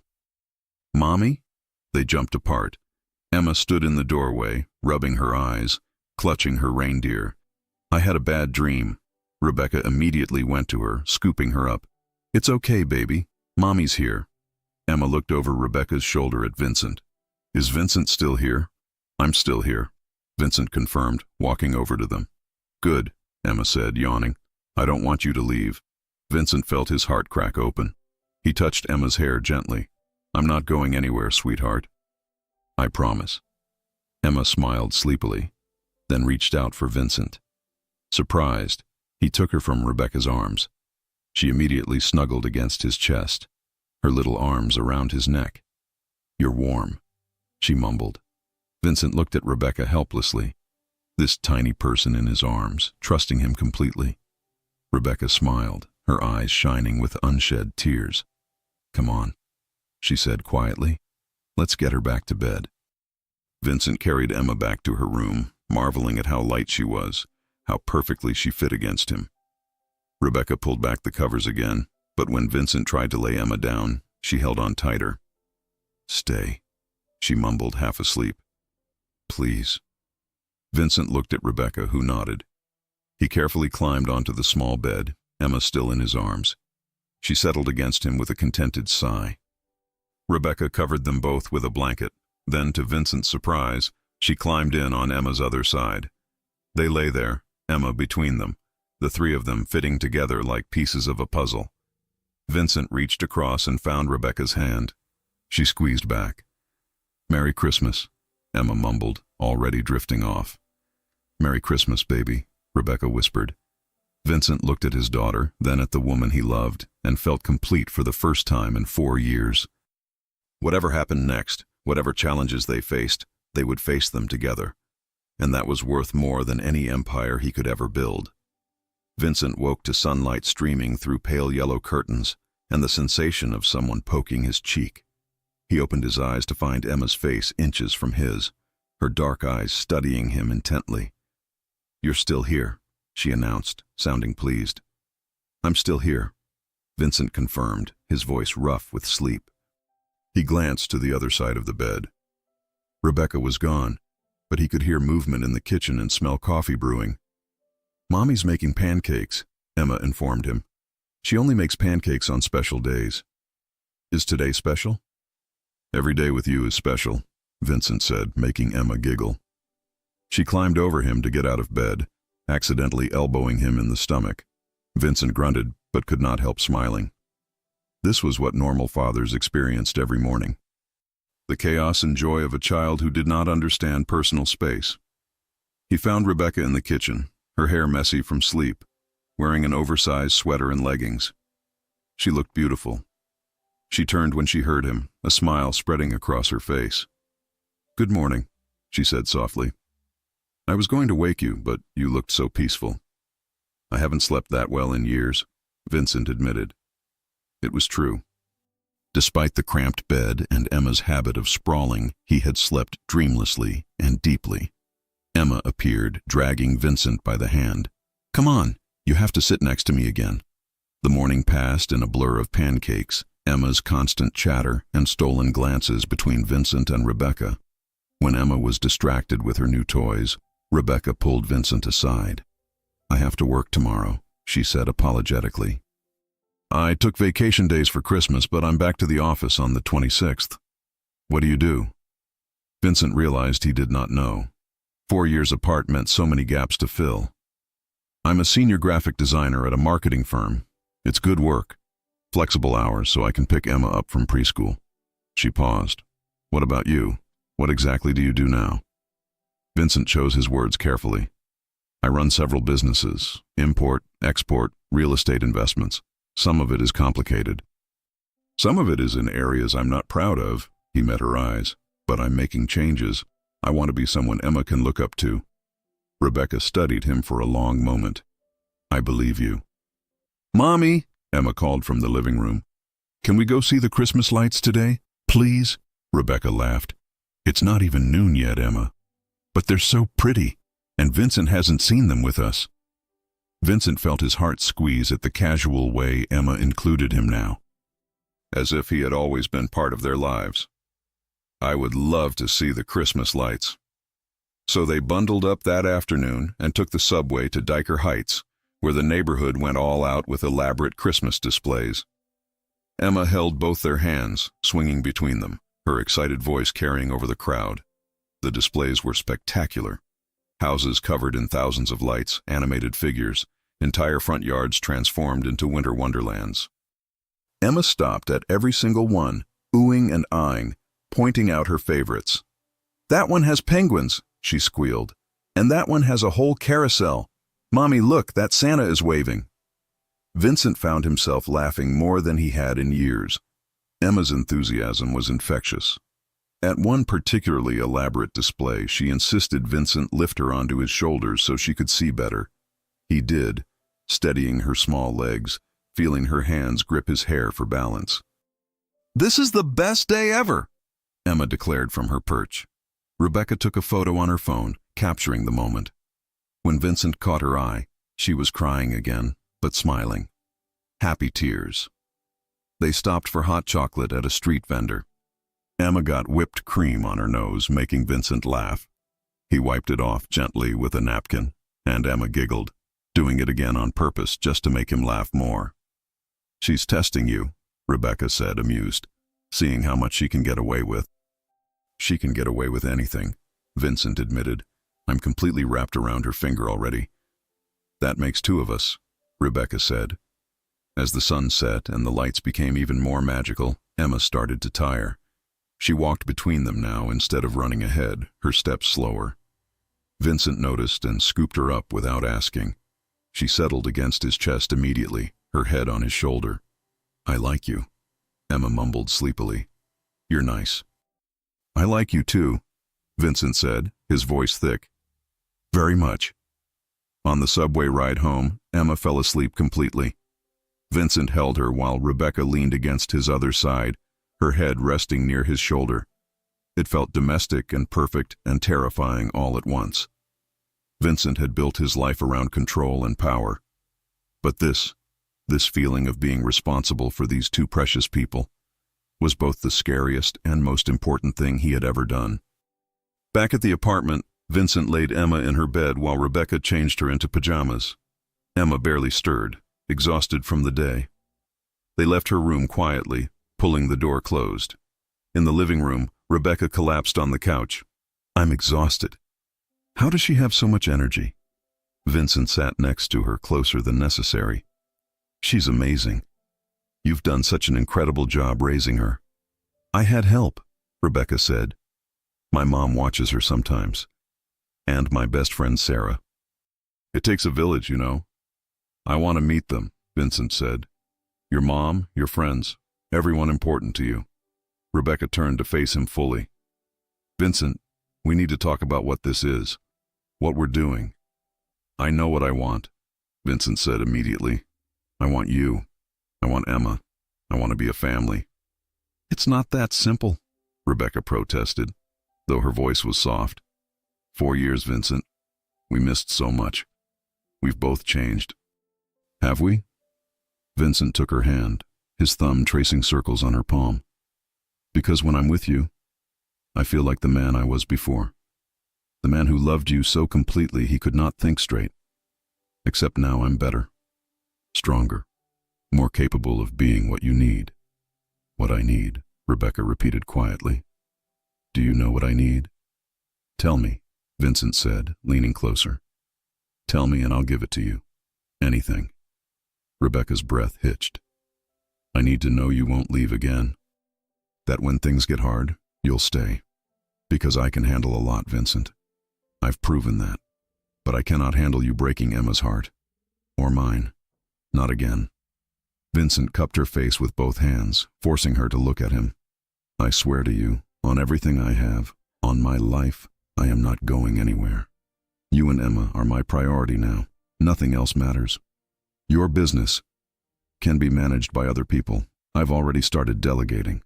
Mommy? They jumped apart. Emma stood in the doorway, rubbing her eyes, clutching her reindeer. I had a bad dream. Rebecca immediately went to her, scooping her up. It's okay, baby. Mommy's here. Emma looked over Rebecca's shoulder at Vincent. Is Vincent still here? I'm still here, Vincent confirmed, walking over to them. Good, Emma said, yawning. I don't want you to leave. Vincent felt his heart crack open. He touched Emma's hair gently. I'm not going anywhere, sweetheart. I promise. Emma smiled sleepily, then reached out for Vincent. Surprised, he took her from Rebecca's arms. She immediately snuggled against his chest, her little arms around his neck. You're warm, she mumbled. Vincent looked at Rebecca helplessly, this tiny person in his arms, trusting him completely. Rebecca smiled, her eyes shining with unshed tears. Come on, she said quietly. Let's get her back to bed. Vincent carried Emma back to her room, marveling at how light she was, how perfectly she fit against him. Rebecca pulled back the covers again, but when Vincent tried to lay Emma down, she held on tighter. Stay, she mumbled, half asleep. Please. Vincent looked at Rebecca, who nodded. He carefully climbed onto the small bed, Emma still in his arms. She settled against him with a contented sigh. Rebecca covered them both with a blanket. Then, to Vincent's surprise, she climbed in on Emma's other side. They lay there, Emma between them, the three of them fitting together like pieces of a puzzle. Vincent reached across and found Rebecca's hand. She squeezed back. Merry Christmas, Emma mumbled, already drifting off. Merry Christmas, baby, Rebecca whispered. Vincent looked at his daughter, then at the woman he loved, and felt complete for the first time in 4 years. Whatever happened next, whatever challenges they faced, they would face them together. And that was worth more than any empire he could ever build. Vincent woke to sunlight streaming through pale yellow curtains and the sensation of someone poking his cheek. He opened his eyes to find Emma's face inches from his, her dark eyes studying him intently. "You're still here," she announced, sounding pleased. "I'm still here," Vincent confirmed, his voice rough with sleep. He glanced to the other side of the bed. Rebecca was gone, but he could hear movement in the kitchen and smell coffee brewing. "Mommy's making pancakes," Emma informed him. "She only makes pancakes on special days." "Is today special?" "Every day with you is special," Vincent said, making Emma giggle. She climbed over him to get out of bed, accidentally elbowing him in the stomach. Vincent grunted, but could not help smiling. This was what normal fathers experienced every morning. The chaos and joy of a child who did not understand personal space. He found Rebecca in the kitchen, her hair messy from sleep, wearing an oversized sweater and leggings. She looked beautiful. She turned when she heard him, a smile spreading across her face. "Good morning," she said softly. "I was going to wake you, but you looked so peaceful." "I haven't slept that well in years," Vincent admitted. It was true. Despite the cramped bed and Emma's habit of sprawling, he had slept dreamlessly and deeply. Emma appeared, dragging Vincent by the hand. "Come on, you have to sit next to me again." The morning passed in a blur of pancakes, Emma's constant chatter, and stolen glances between Vincent and Rebecca. When Emma was distracted with her new toys, Rebecca pulled Vincent aside. "I have to work tomorrow," she said apologetically. "I took vacation days for Christmas, but I'm back to the office on the 26th. "What do you do?" Vincent realized he did not know. 4 years apart meant so many gaps to fill. "I'm a senior graphic designer at a marketing firm. It's good work. Flexible hours so I can pick Emma up from preschool." She paused. "What about you? What exactly do you do now?" Vincent chose his words carefully. "I run several businesses, import, export, real estate investments. Some of it is complicated. Some of it is in areas I'm not proud of," he met her eyes. "But I'm making changes. I want to be someone Emma can look up to." Rebecca studied him for a long moment. "I believe you." "Mommy," Emma called from the living room. "Can we go see the Christmas lights today, please?" Rebecca laughed. "It's not even noon yet, Emma. But they're so pretty, and Vincent hasn't seen them with us." Vincent felt his heart squeeze at the casual way Emma included him now, as if he had always been part of their lives. "I would love to see the Christmas lights." So they bundled up that afternoon and took the subway to Diker Heights, where the neighborhood went all out with elaborate Christmas displays. Emma held both their hands, swinging between them, her excited voice carrying over the crowd. The displays were spectacular. Houses covered in thousands of lights, animated figures, entire front yards transformed into winter wonderlands. Emma stopped at every single one, oohing and eyeing, pointing out her favorites. "That one has penguins," she squealed. "And that one has a whole carousel. Mommy, look, that Santa is waving." Vincent found himself laughing more than he had in years. Emma's enthusiasm was infectious. At one particularly elaborate display, she insisted Vincent lift her onto his shoulders so she could see better. He did, steadying her small legs, feeling her hands grip his hair for balance. "This is the best day ever," Emma declared from her perch. Rebecca took a photo on her phone, capturing the moment. When Vincent caught her eye, she was crying again, but smiling. Happy tears. They stopped for hot chocolate at a street vendor. Emma got whipped cream on her nose, making Vincent laugh. He wiped it off gently with a napkin, and Emma giggled, doing it again on purpose just to make him laugh more. "She's testing you," Rebecca said, amused, "seeing how much she can get away with." "She can get away with anything," Vincent admitted. "I'm completely wrapped around her finger already." "That makes 2 of us," Rebecca said. As the sun set and the lights became even more magical, Emma started to tire. She walked between them now instead of running ahead, her steps slower. Vincent noticed and scooped her up without asking. She settled against his chest immediately, her head on his shoulder. "I like you," Emma mumbled sleepily. "You're nice." "I like you too," Vincent said, his voice thick. "Very much." On the subway ride home, Emma fell asleep completely. Vincent held her while Rebecca leaned against his other side, her head resting near his shoulder. It felt domestic and perfect and terrifying all at once. Vincent had built his life around control and power. But this feeling of being responsible for these two precious people, was both the scariest and most important thing he had ever done. Back at the apartment, Vincent laid Emma in her bed while Rebecca changed her into pajamas. Emma barely stirred, exhausted from the day. They left her room quietly, pulling the door closed. In the living room, Rebecca collapsed on the couch. "I'm exhausted. How does she have so much energy?" Vincent sat next to her, closer than necessary. "She's amazing. You've done such an incredible job raising her." "I had help," Rebecca said. "My mom watches her sometimes. And my best friend Sarah." "It takes a village, you know." "I want to meet them," Vincent said. "Your mom, your friends, everyone important to you." Rebecca turned to face him fully. "Vincent, we need to talk about what this is, what we're doing." "I know what I want," Vincent said immediately. "I want you. I want Emma. I want to be a family." "It's not that simple," Rebecca protested, though her voice was soft. 4 years, Vincent. We missed so much. We've both changed." "Have we?" Vincent took her hand, his thumb tracing circles on her palm. "Because when I'm with you, I feel like the man I was before. The man who loved you so completely he could not think straight. Except now I'm better, stronger, more capable of being what you need." "What I need," Rebecca repeated quietly. "Do you know what I need?" "Tell me," Vincent said, leaning closer. "Tell me and I'll give it to you. Anything." Rebecca's breath hitched. "I need to know you won't leave again. That when things get hard, you'll stay. Because I can handle a lot, Vincent. I've proven that. But I cannot handle you breaking Emma's heart. Or mine. Not again." Vincent cupped her face with both hands, forcing her to look at him. "I swear to you, on everything I have, on my life, I am not going anywhere. You and Emma are my priority now. Nothing else matters. Your business can be managed by other people. I've already started delegating.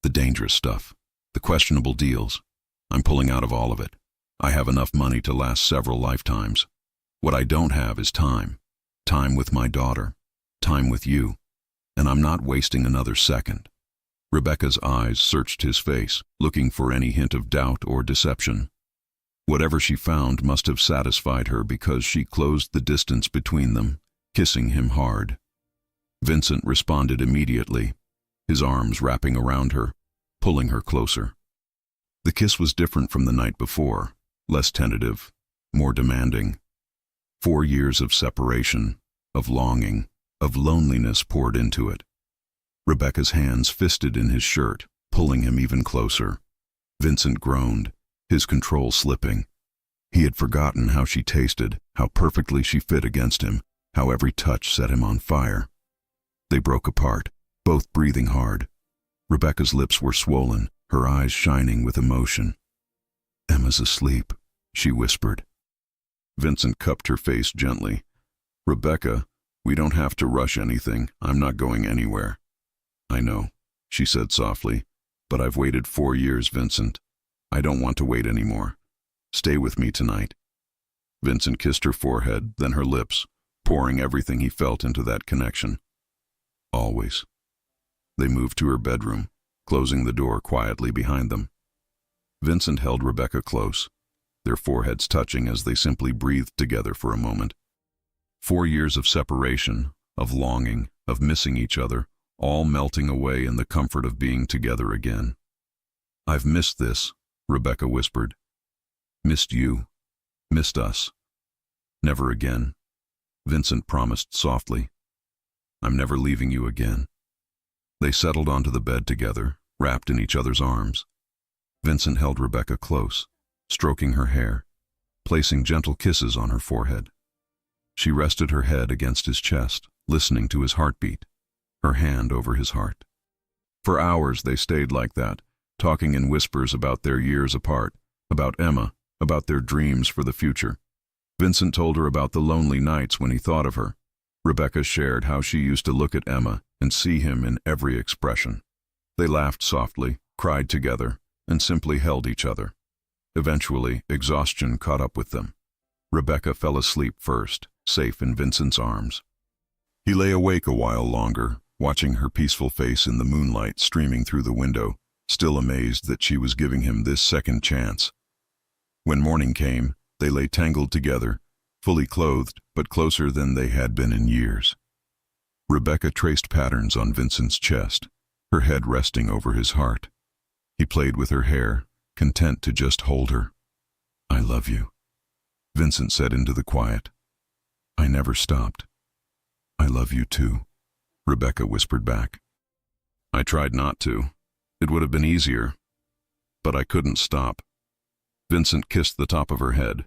The dangerous stuff, the questionable deals, I'm pulling out of all of it. I have enough money to last several lifetimes. What I don't have is time. Time with my daughter. Time with you. And I'm not wasting another second." Rebecca's eyes searched his face, looking for any hint of doubt or deception. Whatever she found must have satisfied her because she closed the distance between them, kissing him hard. Vincent responded immediately, his arms wrapping around her, pulling her closer. The kiss was different from the night before, less tentative, more demanding. 4 years of separation, of longing, of loneliness poured into it. Rebecca's hands fisted in his shirt, pulling him even closer. Vincent groaned, his control slipping. He had forgotten how she tasted, how perfectly she fit against him, how every touch set him on fire. They broke apart, both breathing hard. Rebecca's lips were swollen, her eyes shining with emotion. "Emma's asleep," she whispered. Vincent cupped her face gently. "Rebecca, we don't have to rush anything. I'm not going anywhere." "I know," she said softly, "but I've waited 4 years, Vincent. I don't want to wait anymore. Stay with me tonight." Vincent kissed her forehead, then her lips, pouring everything he felt into that connection. "Always." They moved to her bedroom, closing the door quietly behind them. Vincent held Rebecca close, their foreheads touching as they simply breathed together for a moment. 4 years of separation, of longing, of missing each other, all melting away in the comfort of being together again. "I've missed this," Rebecca whispered. "Missed you. Missed us. Never again," Vincent promised softly. "I'm never leaving you again." They settled onto the bed together, wrapped in each other's arms. Vincent held Rebecca close, stroking her hair, placing gentle kisses on her forehead. She rested her head against his chest, listening to his heartbeat, her hand over his heart. For hours they stayed like that, talking in whispers about their years apart, about Emma, about their dreams for the future. Vincent told her about the lonely nights when he thought of her. Rebecca shared how she used to look at Emma and see him in every expression. They laughed softly, cried together, and simply held each other. Eventually, exhaustion caught up with them. Rebecca fell asleep first, safe in Vincent's arms. He lay awake a while longer, watching her peaceful face in the moonlight streaming through the window, still amazed that she was giving him this second chance. When morning came, they lay tangled together, fully clothed, but closer than they had been in years. Rebecca traced patterns on Vincent's chest, her head resting over his heart. He played with her hair, content to just hold her. "I love you," Vincent said into the quiet. "I never stopped." "I love you too," Rebecca whispered back. "I tried not to. It would have been easier. But I couldn't stop." Vincent kissed the top of her head.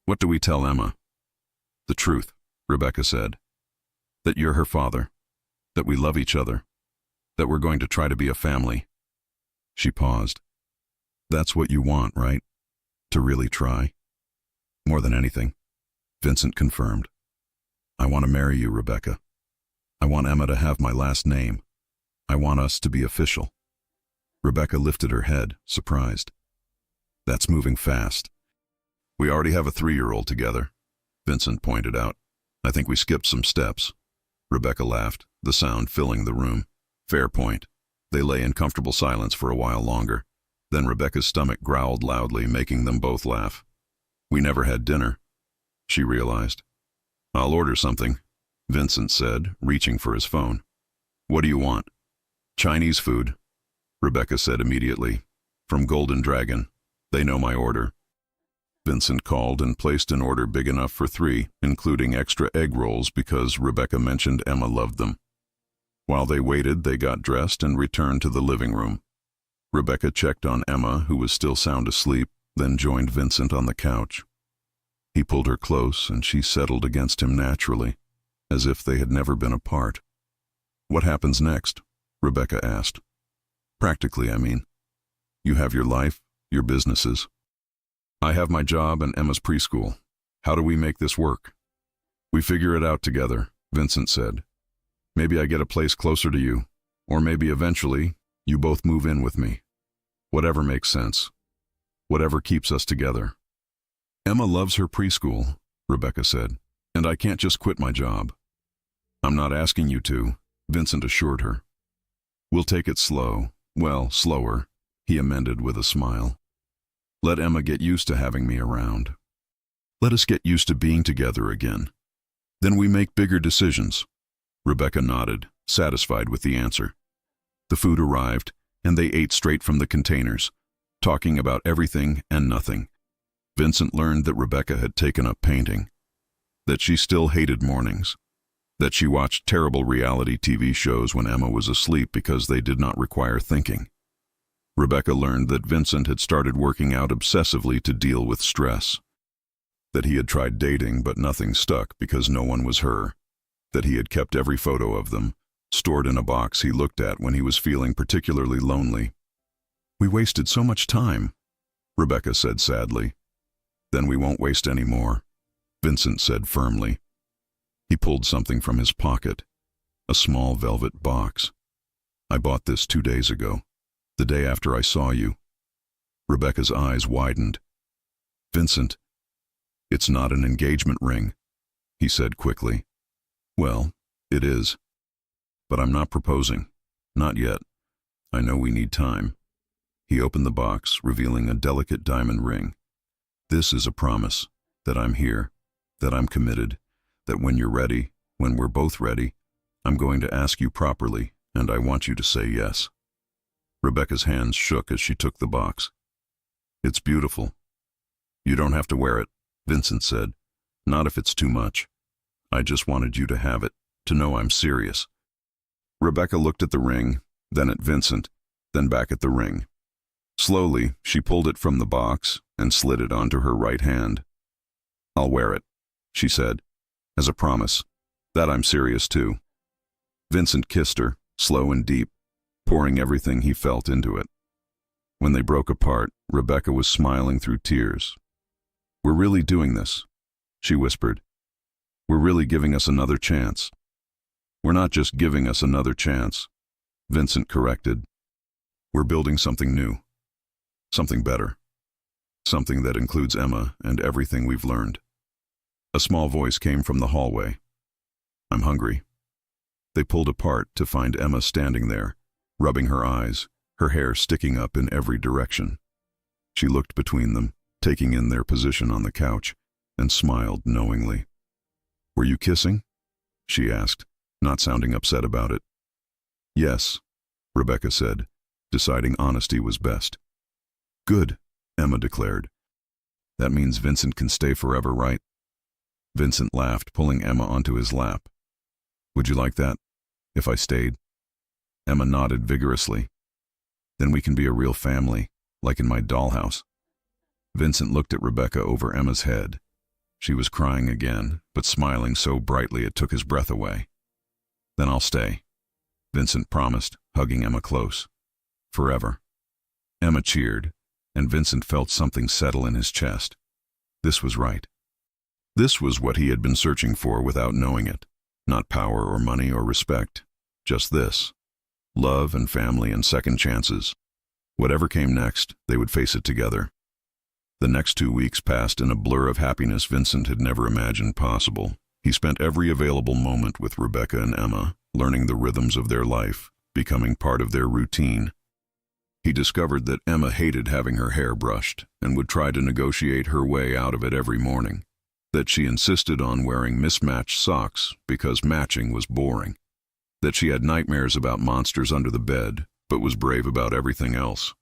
"What do we tell Emma?" "The truth," Rebecca said. "That you're her father. That we love each other. That we're going to try to be a family." She paused. "That's what you want, right? To really try?" "More than anything," Vincent confirmed. "I want to marry you, Rebecca. I want Emma to have my last name. I want us to be official." Rebecca lifted her head, surprised. "That's moving fast." "We already have a 3-year-old together," Vincent pointed out. "I think we skipped some steps." Rebecca laughed, the sound filling the room. "Fair point." They lay in comfortable silence for a while longer. Then Rebecca's stomach growled loudly, making them both laugh. "We never had dinner," she realized. "I'll order something," Vincent said, reaching for his phone. "What do you want?" "Chinese food," Rebecca said immediately. "From Golden Dragon. They know my order." Vincent called and placed an order big enough for 3, including extra egg rolls because Rebecca mentioned Emma loved them. While they waited, they got dressed and returned to the living room. Rebecca checked on Emma, who was still sound asleep, then joined Vincent on the couch. He pulled her close, and she settled against him naturally, as if they had never been apart. "What happens next?" Rebecca asked. "Practically, I mean. You have your life, your businesses. I have my job and Emma's preschool. How do we make this work?" "We figure it out together," Vincent said. "Maybe I get a place closer to you, or maybe eventually you both move in with me. Whatever makes sense. Whatever keeps us together." "Emma loves her preschool," Rebecca said, "and I can't just quit my job." "I'm not asking you to," Vincent assured her. "We'll take it slow. Well, slower," he amended with a smile. "Let Emma get used to having me around. Let us get used to being together again. Then we make bigger decisions." Rebecca nodded, satisfied with the answer. The food arrived, and they ate straight from the containers, talking about everything and nothing. Vincent learned that Rebecca had taken up painting, that she still hated mornings, that she watched terrible reality TV shows when Emma was asleep because they did not require thinking. Rebecca learned that Vincent had started working out obsessively to deal with stress, that he had tried dating but nothing stuck because no one was her, that he had kept every photo of them, stored in a box he looked at when he was feeling particularly lonely. "We wasted so much time," Rebecca said sadly. "Then we won't waste any more," Vincent said firmly. He pulled something from his pocket, a small velvet box. "I bought this 2 days ago, the day after I saw you." Rebecca's eyes widened. "Vincent, it's not an engagement ring," he said quickly. "Well, it is. But I'm not proposing. Not yet. I know we need time." He opened the box, revealing a delicate diamond ring. "This is a promise that I'm here, that I'm committed, that when you're ready, when we're both ready, I'm going to ask you properly, and I want you to say yes." Rebecca's hands shook as she took the box. "It's beautiful." "You don't have to wear it," Vincent said. "Not if it's too much. I just wanted you to have it, to know I'm serious." Rebecca looked at the ring, then at Vincent, then back at the ring. Slowly, she pulled it from the box and slid it onto her right hand. "I'll wear it," she said, "as a promise, that I'm serious too." Vincent kissed her, slow and deep, pouring everything he felt into it. When they broke apart, Rebecca was smiling through tears. "We're really doing this. she whispered. We're really giving us another chance. We're not just giving us another chance, Vincent corrected. We're building something new, something better, something that includes Emma and everything we've learned. A small voice came from the hallway. I'm hungry. They pulled apart to find Emma standing there, rubbing her eyes, her hair sticking up in every direction. She looked between them, taking in their position on the couch, and smiled knowingly. Were you kissing? She asked, not sounding upset about it. Yes, Rebecca said, deciding honesty was best. Good, Emma declared. That means Vincent can stay forever, right? Vincent laughed, pulling Emma onto his lap. Would you like that, if I stayed? Emma nodded vigorously. Then we can be a real family, like in my dollhouse. Vincent looked at Rebecca over Emma's head. She was crying again, but smiling so brightly it took his breath away. Then I'll stay, Vincent promised, hugging Emma close. Forever. Emma cheered, and Vincent felt something settle in his chest. This was right. This was what he had been searching for without knowing it. Not power or money or respect. Just this. Love and family and second chances. Whatever came next, they would face it together. The next 2 weeks passed in a blur of happiness Vincent had never imagined possible. He spent every available moment with Rebecca and Emma, learning the rhythms of their life, becoming part of their routine. He discovered that Emma hated having her hair brushed and would try to negotiate her way out of it every morning, that she insisted on wearing mismatched socks because matching was boring, that she had nightmares about monsters under the bed but was brave about everything else.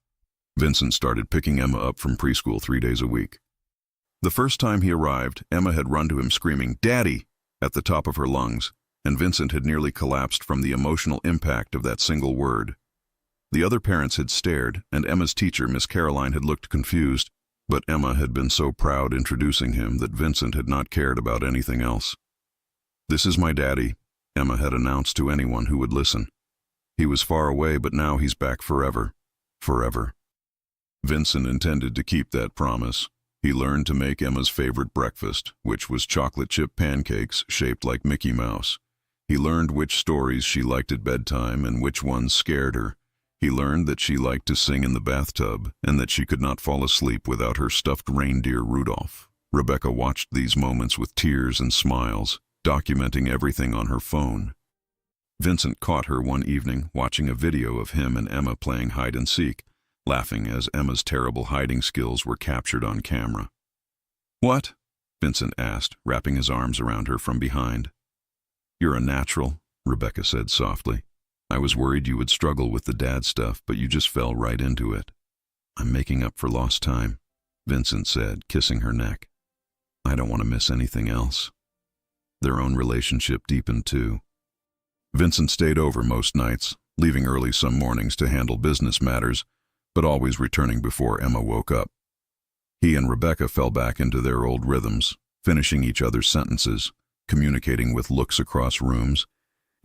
Vincent started picking Emma up from preschool 3 days a week. The first time he arrived, Emma had run to him screaming, "Daddy!" at the top of her lungs, and Vincent had nearly collapsed from the emotional impact of that single word. The other parents had stared, and Emma's teacher, Miss Caroline, had looked confused, but Emma had been so proud introducing him that Vincent had not cared about anything else. "This is my daddy," Emma had announced to anyone who would listen. "He was far away, but now he's back forever. Forever." Vincent intended to keep that promise. He learned to make Emma's favorite breakfast, which was chocolate chip pancakes shaped like Mickey Mouse. He learned which stories she liked at bedtime and which ones scared her. He learned that she liked to sing in the bathtub and that she could not fall asleep without her stuffed reindeer Rudolph. Rebecca watched these moments with tears and smiles, documenting everything on her phone. Vincent caught her one evening watching a video of him and Emma playing hide and seek, laughing as Emma's terrible hiding skills were captured on camera. "What?" Vincent asked, wrapping his arms around her from behind. "You're a natural," Rebecca said softly. "I was worried you would struggle with the dad stuff, but you just fell right into it." "I'm making up for lost time," Vincent said, kissing her neck. "I don't want to miss anything else." Their own relationship deepened too. Vincent stayed over most nights, leaving early some mornings to handle business matters, but always returning before Emma woke up. He and Rebecca fell back into their old rhythms, finishing each other's sentences, communicating with looks across rooms,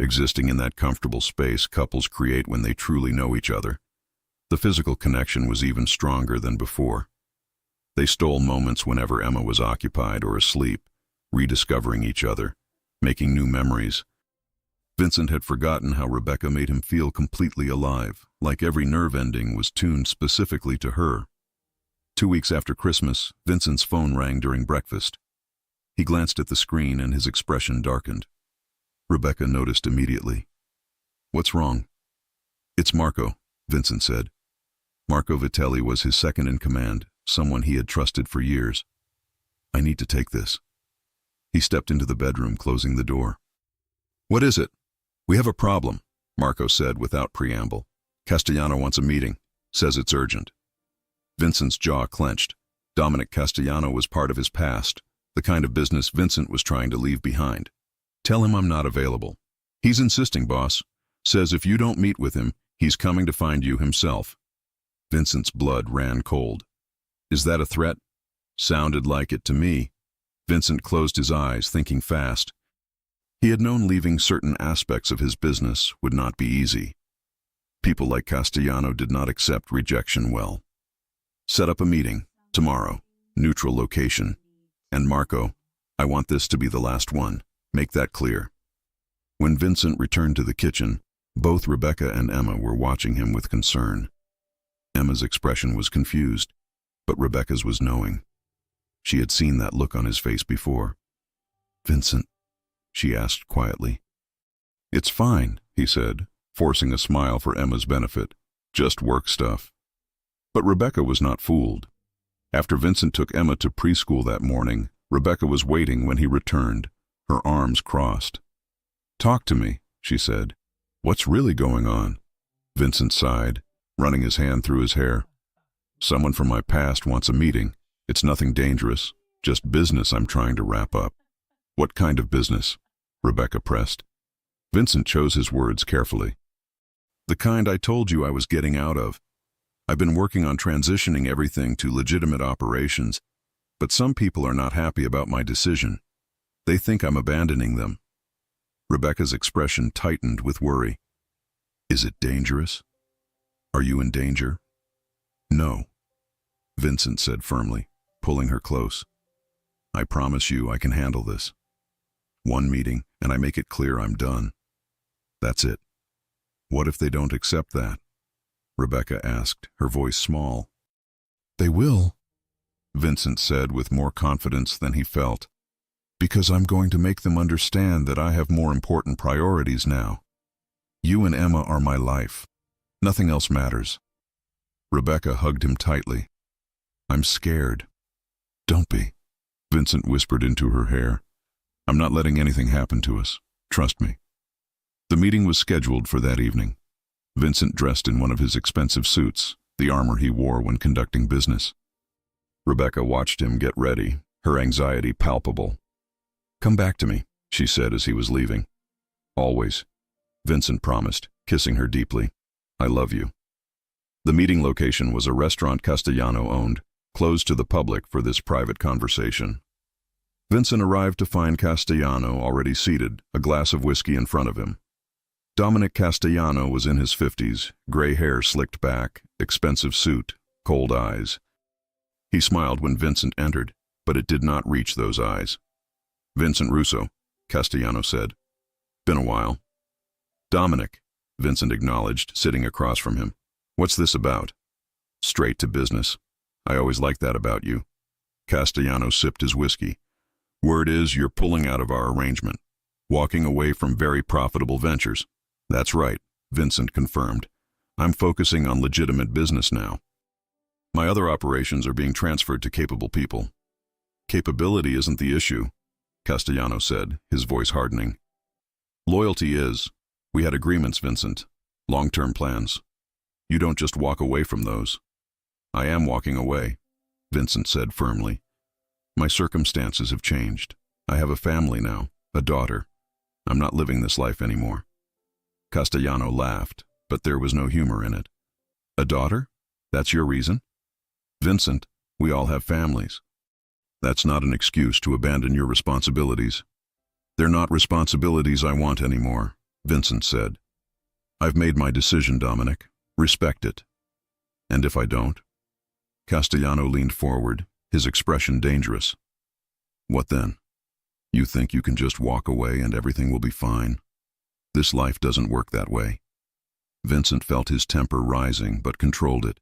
existing in that comfortable space couples create when they truly know each other. The physical connection was even stronger than before. They stole moments whenever Emma was occupied or asleep, rediscovering each other, making new memories. Vincent had forgotten how Rebecca made him feel completely alive, like every nerve ending was tuned specifically to her. 2 weeks after Christmas, Vincent's phone rang during breakfast. He glanced at the screen and his expression darkened. Rebecca noticed immediately. "What's wrong?" "It's Marco," Vincent said. Marco Vitelli was his second in command, someone he had trusted for years. "I need to take this." He stepped into the bedroom, closing the door. "What is it?" "We have a problem," Marco said without preamble. "Castellano wants a meeting, says it's urgent." Vincent's jaw clenched. Dominic Castellano was part of his past, the kind of business Vincent was trying to leave behind. "Tell him I'm not available." "He's insisting, boss. Says if you don't meet with him, he's coming to find you himself." Vincent's blood ran cold. "Is that a threat?" "Sounded like it to me." Vincent closed his eyes, thinking fast. He had known leaving certain aspects of his business would not be easy. People like Castellano did not accept rejection well. "Set up a meeting, tomorrow, neutral location. And Marco, I want this to be the last one. Make that clear." When Vincent returned to the kitchen, both Rebecca and Emma were watching him with concern. Emma's expression was confused, but Rebecca's was knowing. She had seen that look on his face before. "Vincent?" she asked quietly. "It's fine," he said, forcing a smile for Emma's benefit. "Just work stuff." But Rebecca was not fooled. After Vincent took Emma to preschool that morning, Rebecca was waiting when he returned, her arms crossed. "Talk to me," she said. "What's really going on?" Vincent sighed, running his hand through his hair. "Someone from my past wants a meeting. It's nothing dangerous, just business I'm trying to wrap up." "What kind of business?" Rebecca pressed. Vincent chose his words carefully. "The kind I told you I was getting out of. I've been working on transitioning everything to legitimate operations, but some people are not happy about my decision. They think I'm abandoning them." Rebecca's expression tightened with worry. "Is it dangerous? Are you in danger?" "No," Vincent said firmly, pulling her close. "I promise you I can handle this. One meeting, and I make it clear I'm done. That's it." "What if they don't accept that?" Rebecca asked, her voice small. "They will," Vincent said with more confidence than he felt, "because I'm going to make them understand that I have more important priorities now. You and Emma are my life. Nothing else matters." Rebecca hugged him tightly. "I'm scared." "Don't be," Vincent whispered into her hair. "I'm not letting anything happen to us. Trust me." The meeting was scheduled for that evening. Vincent dressed in one of his expensive suits, the armor he wore when conducting business. Rebecca watched him get ready, her anxiety palpable. "Come back to me," she said as he was leaving. "Always," Vincent promised, kissing her deeply. "I love you." The meeting location was a restaurant Castellano owned, closed to the public for this private conversation. Vincent arrived to find Castellano already seated, a glass of whiskey in front of him. Dominic Castellano was in his 50s, gray hair slicked back, expensive suit, cold eyes. He smiled when Vincent entered, but it did not reach those eyes. "Vincent Russo," Castellano said. "Been a while." "Dominic," Vincent acknowledged, sitting across from him. "What's this about?" "Straight to business. I always liked that about you." Castellano sipped his whiskey. "Word is you're pulling out of our arrangement, walking away from very profitable ventures." "That's right," Vincent confirmed. "I'm focusing on legitimate business now. My other operations are being transferred to capable people." "Capability isn't the issue," Castellano said, his voice hardening. "Loyalty is. We had agreements, Vincent. Long-term plans. You don't just walk away from those." "I am walking away," Vincent said firmly. "My circumstances have changed. I have a family now, a daughter. I'm not living this life anymore." Castellano laughed, but there was no humor in it. "A daughter? That's your reason?" "Vincent, we all have families. That's not an excuse to abandon your responsibilities." "They're not responsibilities I want anymore," Vincent said. "I've made my decision, Dominic. Respect it." "And if I don't?" Castellano leaned forward, his expression dangerous. "What then? You think you can just walk away and everything will be fine? This life doesn't work that way." Vincent felt his temper rising, but controlled it.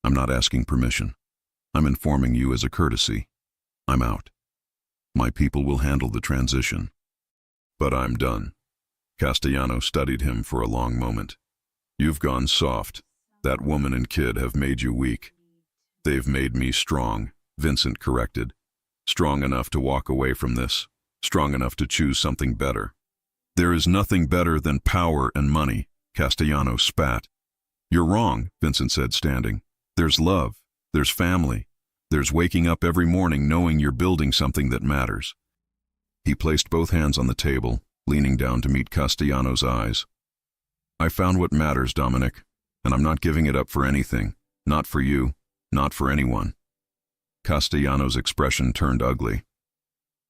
"I'm not asking permission. I'm informing you as a courtesy. I'm out. My people will handle the transition." "But I'm done." Castellano studied him for a long moment. "You've gone soft. That woman and kid have made you weak." "They've made me strong," Vincent corrected. "Strong enough to walk away from this. Strong enough to choose something better." "There is nothing better than power and money," Castellano spat. "You're wrong," Vincent said, standing. "There's love. There's family. There's waking up every morning knowing you're building something that matters." He placed both hands on the table, leaning down to meet Castellano's eyes. "I found what matters, Dominic, and I'm not giving it up for anything. Not for you, not for anyone." Castellano's expression turned ugly.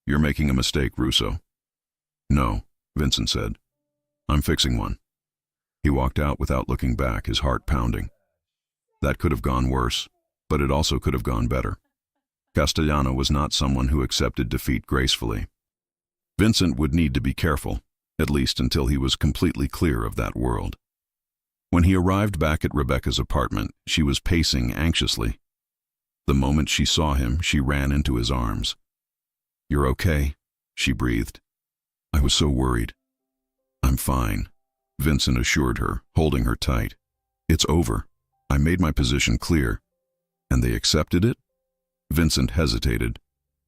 "You're making a mistake, Russo." "No," Vincent said. "I'm fixing one." He walked out without looking back, his heart pounding. That could have gone worse, but it also could have gone better. Castellano was not someone who accepted defeat gracefully. Vincent would need to be careful, at least until he was completely clear of that world. When he arrived back at Rebecca's apartment, she was pacing anxiously. The moment she saw him, she ran into his arms. "You're okay?" she breathed. "I was so worried." "I'm fine," Vincent assured her, holding her tight. "It's over. I made my position clear." "And they accepted it?" Vincent hesitated.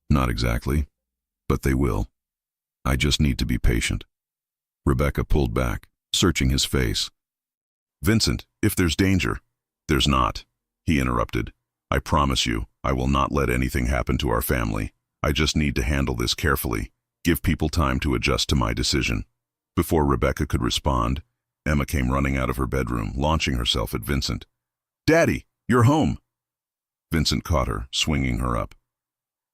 "Not exactly, but they will. I just need to be patient." Rebecca pulled back, searching his face. "Vincent, if there's danger—" "There's not," he interrupted. "I promise you, I will not let anything happen to our family. I just need to handle this carefully, give people time to adjust to my decision." Before Rebecca could respond, Emma came running out of her bedroom, launching herself at Vincent. "Daddy, you're home!" Vincent caught her, swinging her up.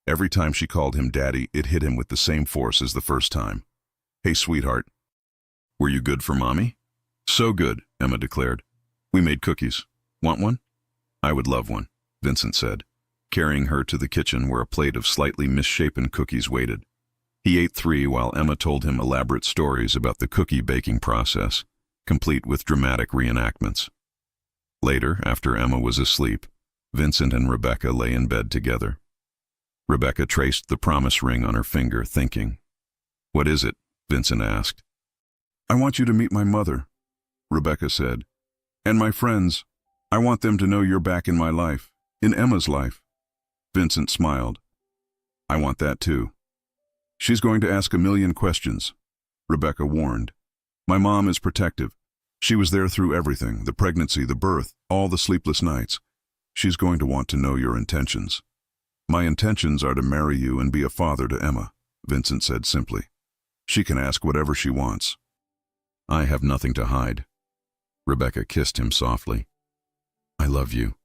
Every time she called him Daddy, it hit him with the same force as the first time. "Hey, sweetheart. Were you good for Mommy?" "So good," Emma declared. "We made cookies. Want one?" "I would love one," Vincent said, carrying her to the kitchen where a plate of slightly misshapen cookies waited. He ate 3 while Emma told him elaborate stories about the cookie baking process, complete with dramatic reenactments. Later, after Emma was asleep, Vincent and Rebecca lay in bed together. Rebecca traced the promise ring on her finger, thinking. "What is it?" Vincent asked. "I want you to meet my mother," Rebecca said. "And my friends. I want them to know you're back in my life, in Emma's life." Vincent smiled. "I want that too." "She's going to ask a million questions," Rebecca warned. "My mom is protective. She was there through everything, the pregnancy, the birth, all the sleepless nights. She's going to want to know your intentions." "My intentions are to marry you and be a father to Emma," Vincent said simply. "She can ask whatever she wants." "I have nothing to hide." Rebecca kissed him softly. "I love you."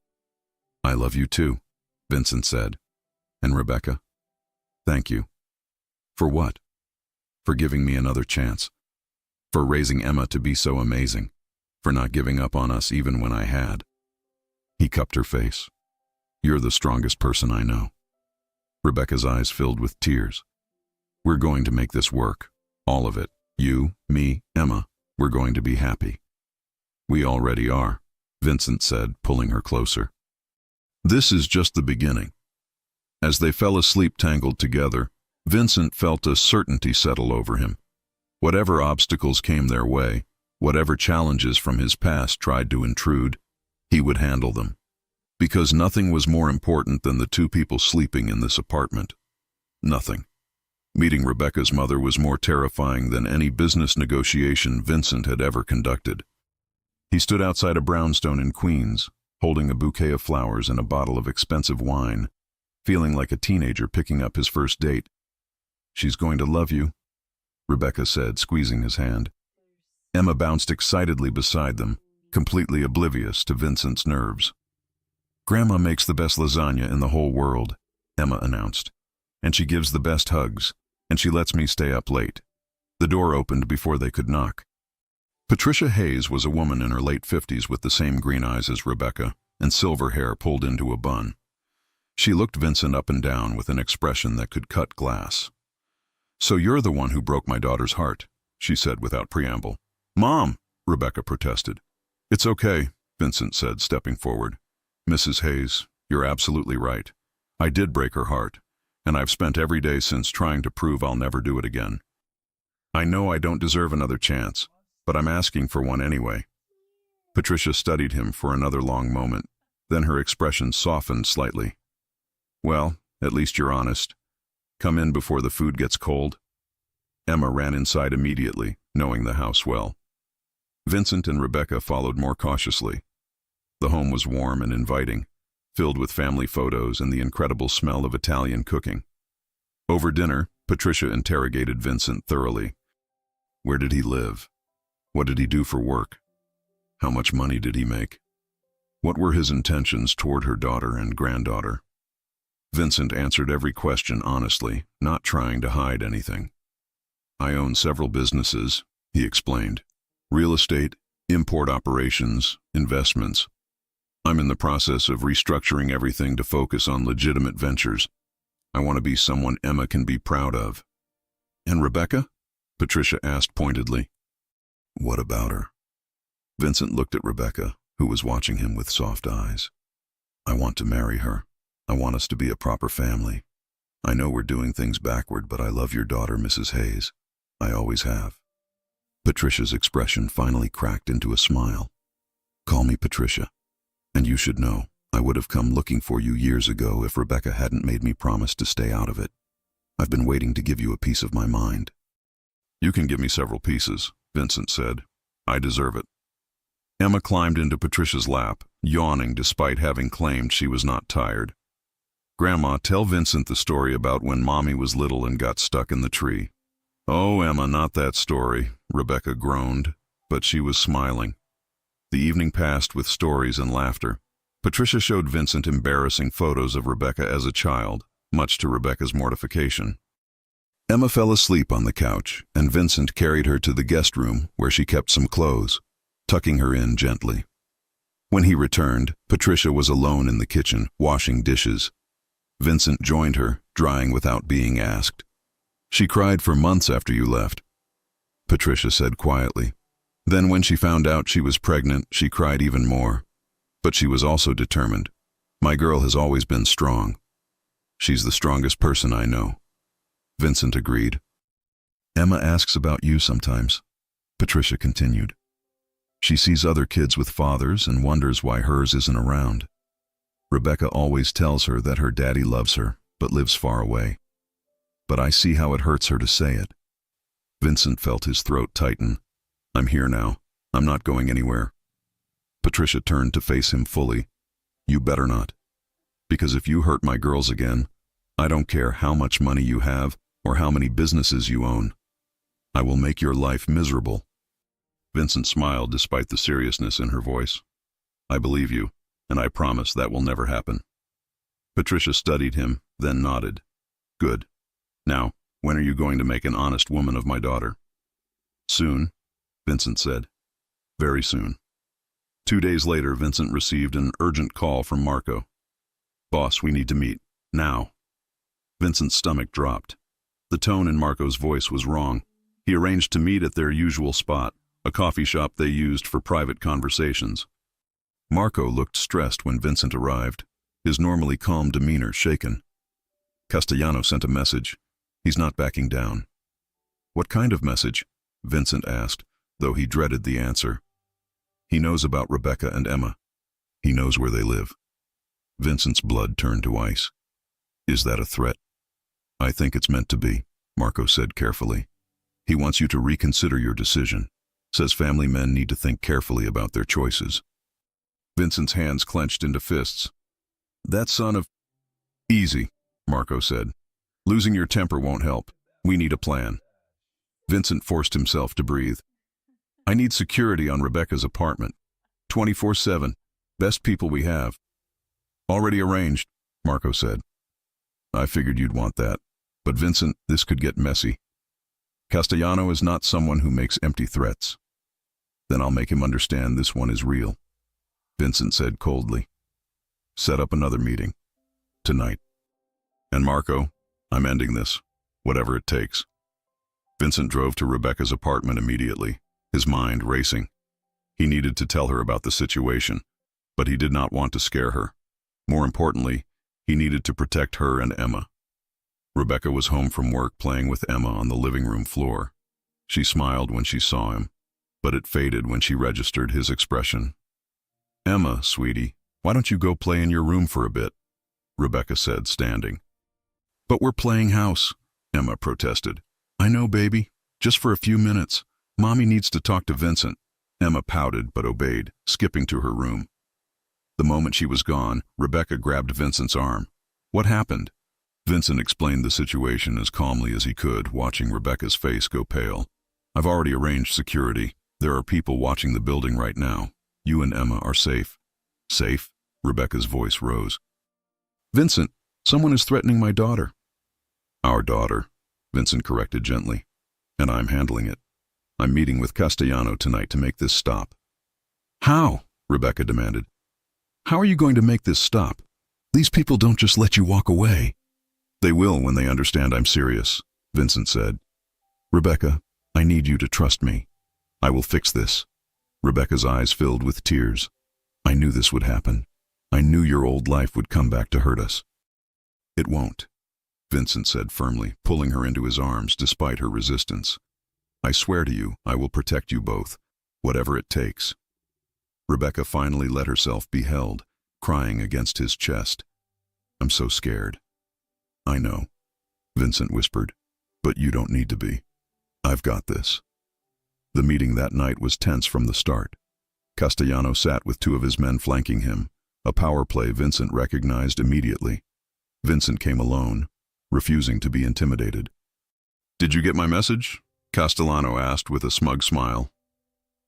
"I love you too," Vincent said. And Rebecca, "Thank you." "For what?" "For giving me another chance. For raising Emma to be so amazing. For not giving up on us even when I had." He cupped her face. "You're the strongest person I know." Rebecca's eyes filled with tears. "We're going to make this work. All of it. You, me, Emma. We're going to be happy." "We already are," Vincent said, pulling her closer. This is just the beginning. As they fell asleep tangled together, Vincent felt a certainty settle over him. Whatever obstacles came their way, whatever challenges from his past tried to intrude, he would handle them. Because nothing was more important than the 2 people sleeping in this apartment. Nothing. Meeting Rebecca's mother was more terrifying than any business negotiation Vincent had ever conducted. He stood outside a brownstone in Queens, holding a bouquet of flowers and a bottle of expensive wine, feeling like a teenager picking up his first date. "She's going to love you," Rebecca said, squeezing his hand. Emma bounced excitedly beside them, completely oblivious to Vincent's nerves. "Grandma makes the best lasagna in the whole world," Emma announced. "And she gives the best hugs, and she lets me stay up late." The door opened before they could knock. Patricia Hayes was a woman in her late 50s with the same green eyes as Rebecca and silver hair pulled into a bun. She looked Vincent up and down with an expression that could cut glass. "So you're the one who broke my daughter's heart," she said without preamble. "Mom!" Rebecca protested. "It's okay," Vincent said, stepping forward. "Mrs. Hayes, you're absolutely right. I did break her heart, and I've spent every day since trying to prove I'll never do it again. I know I don't deserve another chance, but I'm asking for one anyway." Patricia studied him for another long moment, then her expression softened slightly. "Well, at least you're honest. Come in before the food gets cold." Emma ran inside immediately, knowing the house well. Vincent and Rebecca followed more cautiously. The home was warm and inviting, filled with family photos and the incredible smell of Italian cooking. Over dinner, Patricia interrogated Vincent thoroughly. Where did he live? What did he do for work? How much money did he make? What were his intentions toward her daughter and granddaughter? Vincent answered every question honestly, not trying to hide anything. "I own several businesses," he explained. "Real estate, import operations, investments. I'm in the process of restructuring everything to focus on legitimate ventures, I want to be someone Emma can be proud of. And Rebecca? Patricia asked pointedly. What about her? Vincent looked at Rebecca, who was watching him with soft eyes. I want to marry her. I want us to be a proper family. I know we're doing things backward, but I love your daughter, Mrs. Hayes. I always have. Patricia's expression finally cracked into a smile. Call me Patricia. And you should know, I would have come looking for you years ago if Rebecca hadn't made me promise to stay out of it. I've been waiting to give you a piece of my mind. You can give me several pieces, Vincent said. I deserve it. Emma climbed into Patricia's lap, yawning despite having claimed she was not tired. Grandma, tell Vincent the story about when Mommy was little and got stuck in the tree. Oh, Emma, not that story, Rebecca groaned, but she was smiling. The evening passed with stories and laughter. Patricia showed Vincent embarrassing photos of Rebecca as a child, much to Rebecca's mortification. Emma fell asleep on the couch, and Vincent carried her to the guest room where she kept some clothes, tucking her in gently. When he returned, Patricia was alone in the kitchen, washing dishes. Vincent joined her, drying without being asked. She cried for months after you left, Patricia said quietly. Then when she found out she was pregnant, she cried even more. But she was also determined. My girl has always been strong. She's the strongest person I know. Vincent agreed. Emma asks about you sometimes, Patricia continued. She sees other kids with fathers and wonders why hers isn't around. Rebecca always tells her that her daddy loves her, but lives far away. But I see how it hurts her to say it. Vincent felt his throat tighten. I'm here now. I'm not going anywhere. Patricia turned to face him fully. You better not. Because if you hurt my girls again, I don't care how much money you have or how many businesses you own. I will make your life miserable. Vincent smiled despite the seriousness in her voice. I believe you, and I promise that will never happen. Patricia studied him, then nodded. Good. Now, when are you going to make an honest woman of my daughter? Soon, Vincent said. Very soon. 2 days later, Vincent received an urgent call from Marco. Boss, we need to meet. Now. Vincent's stomach dropped. The tone in Marco's voice was wrong. He arranged to meet at their usual spot, a coffee shop they used for private conversations. Marco looked stressed when Vincent arrived, his normally calm demeanor shaken. Castellano sent a message. He's not backing down. What kind of message? Vincent asked, though he dreaded the answer. He knows about Rebecca and Emma. He knows where they live. Vincent's blood turned to ice. Is that a threat? I think it's meant to be, Marco said carefully. He wants you to reconsider your decision. Says family men need to think carefully about their choices. Vincent's hands clenched into fists. That son of... Easy, Marco said. Losing your temper won't help. We need a plan. Vincent forced himself to breathe. I need security on Rebecca's apartment. 24/7. Best people we have. Already arranged, Marco said. I figured you'd want that. But Vincent, this could get messy. Castellano is not someone who makes empty threats. Then I'll make him understand this one is real, Vincent said coldly. Set up another meeting. Tonight. And Marco, I'm ending this, whatever it takes. Vincent drove to Rebecca's apartment immediately, his mind racing. He needed to tell her about the situation, but he did not want to scare her. More importantly, he needed to protect her and Emma. Rebecca was home from work playing with Emma on the living room floor. She smiled when she saw him, but it faded when she registered his expression. Emma, sweetie, why don't you go play in your room for a bit? Rebecca said, standing. But we're playing house, Emma protested. I know, baby. Just for a few minutes. Mommy needs to talk to Vincent. Emma pouted but obeyed, skipping to her room. The moment she was gone, Rebecca grabbed Vincent's arm. What happened? Vincent explained the situation as calmly as he could, watching Rebecca's face go pale. I've already arranged security. There are people watching the building right now. You and Emma are safe. Safe? Rebecca's voice rose. Vincent, someone is threatening my daughter. Our daughter, Vincent corrected gently. And I'm handling it. I'm meeting with Castellano tonight to make this stop. How? Rebecca demanded. How are you going to make this stop? These people don't just let you walk away. They will when they understand I'm serious, Vincent said. Rebecca, I need you to trust me. I will fix this. Rebecca's eyes filled with tears. I knew this would happen. I knew your old life would come back to hurt us. It won't, Vincent said firmly, pulling her into his arms despite her resistance. I swear to you, I will protect you both, whatever it takes. Rebecca finally let herself be held, crying against his chest. I'm so scared. I know, Vincent whispered, but you don't need to be. I've got this. The meeting that night was tense from the start. Castellano sat with two of his men flanking him, a power play Vincent recognized immediately. Vincent came alone, refusing to be intimidated. Did you get my message? Castellano asked with a smug smile.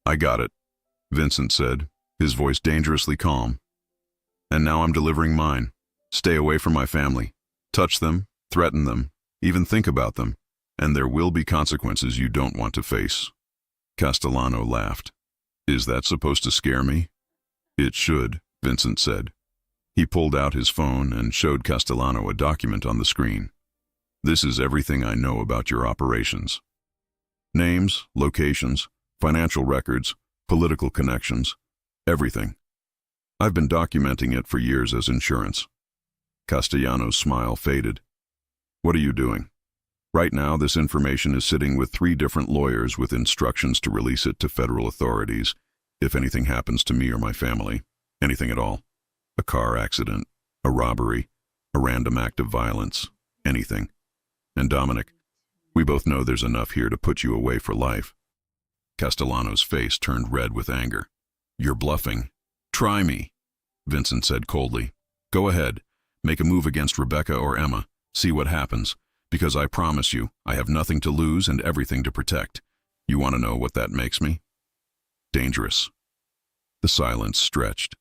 I got it, Vincent said, his voice dangerously calm. And now I'm delivering mine. Stay away from my family. Touch them, threaten them, even think about them, and there will be consequences you don't want to face. Castellano laughed. Is that supposed to scare me? It should, Vincent said. He pulled out his phone and showed Castellano a document on the screen. This is everything I know about your operations. Names, locations, financial records, political connections, everything. I've been documenting it for years as insurance. Castellano's smile faded. What are you doing? Right now, this information is sitting with 3 different lawyers with instructions to release it to federal authorities if anything happens to me or my family, anything at all. A car accident, a robbery, a random act of violence, anything. And Dominic, we both know there's enough here to put you away for life. Castellano's face turned red with anger. You're bluffing. Try me, Vincent said coldly. Go ahead, make a move against Rebecca or Emma, see what happens, because I promise you, I have nothing to lose and everything to protect. You want to know what that makes me? Dangerous. The silence stretched.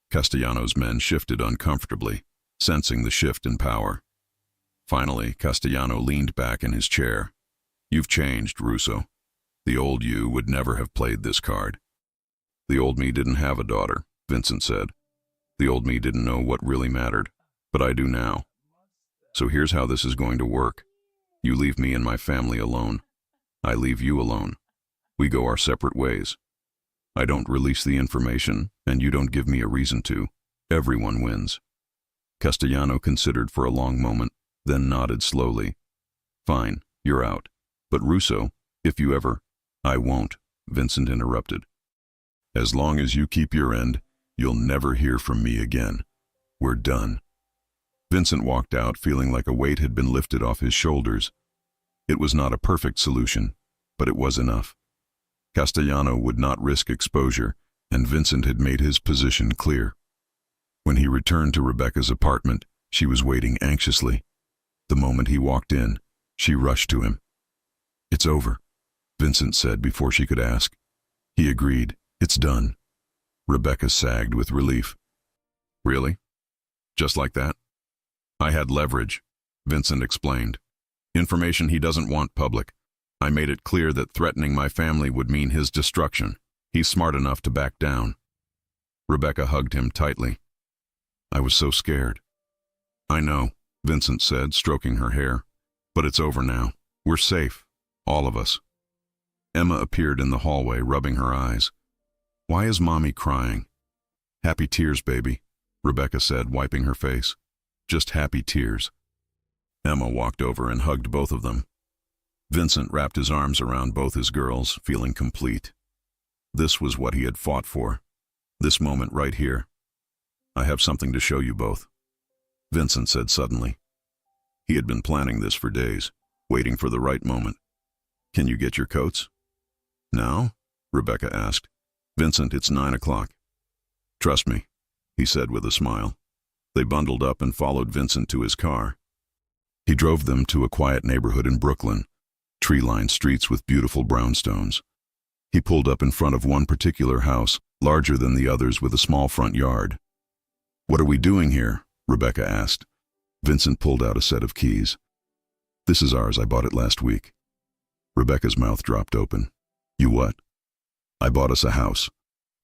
Castellano's men shifted uncomfortably, sensing the shift in power. Finally, Castellano leaned back in his chair. You've changed, Russo. The old you would never have played this card. The old me didn't have a daughter, Vincent said. The old me didn't know what really mattered, but I do now. So here's how this is going to work. You leave me and my family alone. I leave you alone. We go our separate ways. I don't release the information, and you don't give me a reason to. Everyone wins. Castellano considered for a long moment, then nodded slowly. Fine, you're out. But Russo, if you ever... I won't, Vincent interrupted. As long as you keep your end, you'll never hear from me again. We're done. Vincent walked out feeling like a weight had been lifted off his shoulders. It was not a perfect solution, but it was enough. Castellano would not risk exposure, and Vincent had made his position clear. When he returned to Rebecca's apartment, she was waiting anxiously. The moment he walked in, she rushed to him. It's over, Vincent said before she could ask. He agreed. It's done. Rebecca sagged with relief. Really? Just like that? I had leverage, Vincent explained. Information he doesn't want public. I made it clear that threatening my family would mean his destruction. He's smart enough to back down. Rebecca hugged him tightly. I was so scared. I know, Vincent said, stroking her hair. But it's over now. We're safe. All of us. Emma appeared in the hallway, rubbing her eyes. Why is Mommy crying? Happy tears, baby, Rebecca said, wiping her face. Just happy tears. Emma walked over and hugged both of them. Vincent wrapped his arms around both his girls, feeling complete. This was what he had fought for. This moment right here. I have something to show you both, Vincent said suddenly. He had been planning this for days, waiting for the right moment. Can you get your coats? Now? Rebecca asked. Vincent, it's 9 o'clock. Trust me, he said with a smile. They bundled up and followed Vincent to his car. He drove them to a quiet neighborhood in Brooklyn, tree-lined streets with beautiful brownstones. He pulled up in front of one particular house, larger than the others with a small front yard. What are we doing here? Rebecca asked. Vincent pulled out a set of keys. This is ours, I bought it last week. Rebecca's mouth dropped open. You what? I bought us a house,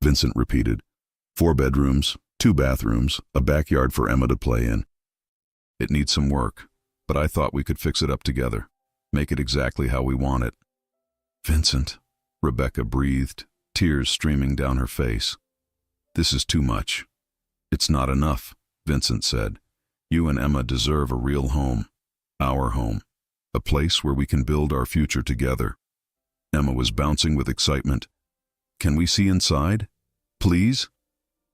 Vincent repeated. 4 bedrooms, 2 bathrooms, a backyard for Emma to play in. It needs some work, but I thought we could fix it up together, make it exactly how we want it." "Vincent," Rebecca breathed, tears streaming down her face. "This is too much." "It's not enough," Vincent said. "You and Emma deserve a real home, our home, a place where we can build our future together." Emma was bouncing with excitement. "Can we see inside? Please?"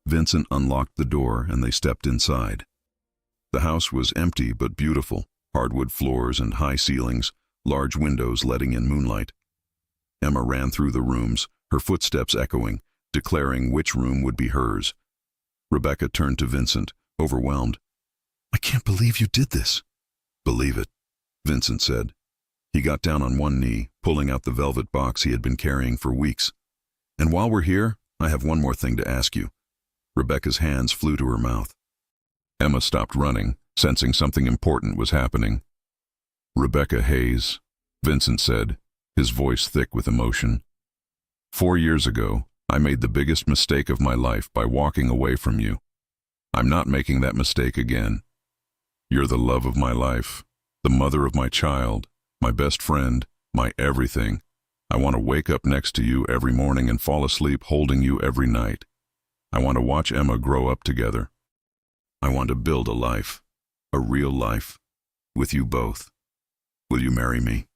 Vincent unlocked the door and they stepped inside. The house was empty but beautiful, hardwood floors and high ceilings, large windows letting in moonlight. Emma ran through the rooms, her footsteps echoing, declaring which room would be hers. Rebecca turned to Vincent, overwhelmed. "I can't believe you did this." "Believe it," Vincent said. He got down on one knee, pulling out the velvet box he had been carrying for weeks. "And while we're here, I have one more thing to ask you." Rebecca's hands flew to her mouth. Emma stopped running, sensing something important was happening. "Rebecca Hayes," Vincent said, his voice thick with emotion. "4 years ago, I made the biggest mistake of my life by walking away from you. I'm not making that mistake again. You're the love of my life, the mother of my child, my best friend, my everything. I want to wake up next to you every morning and fall asleep holding you every night. I want to watch Emma grow up together. I want to build a life, a real life, with you both. Will you marry me?"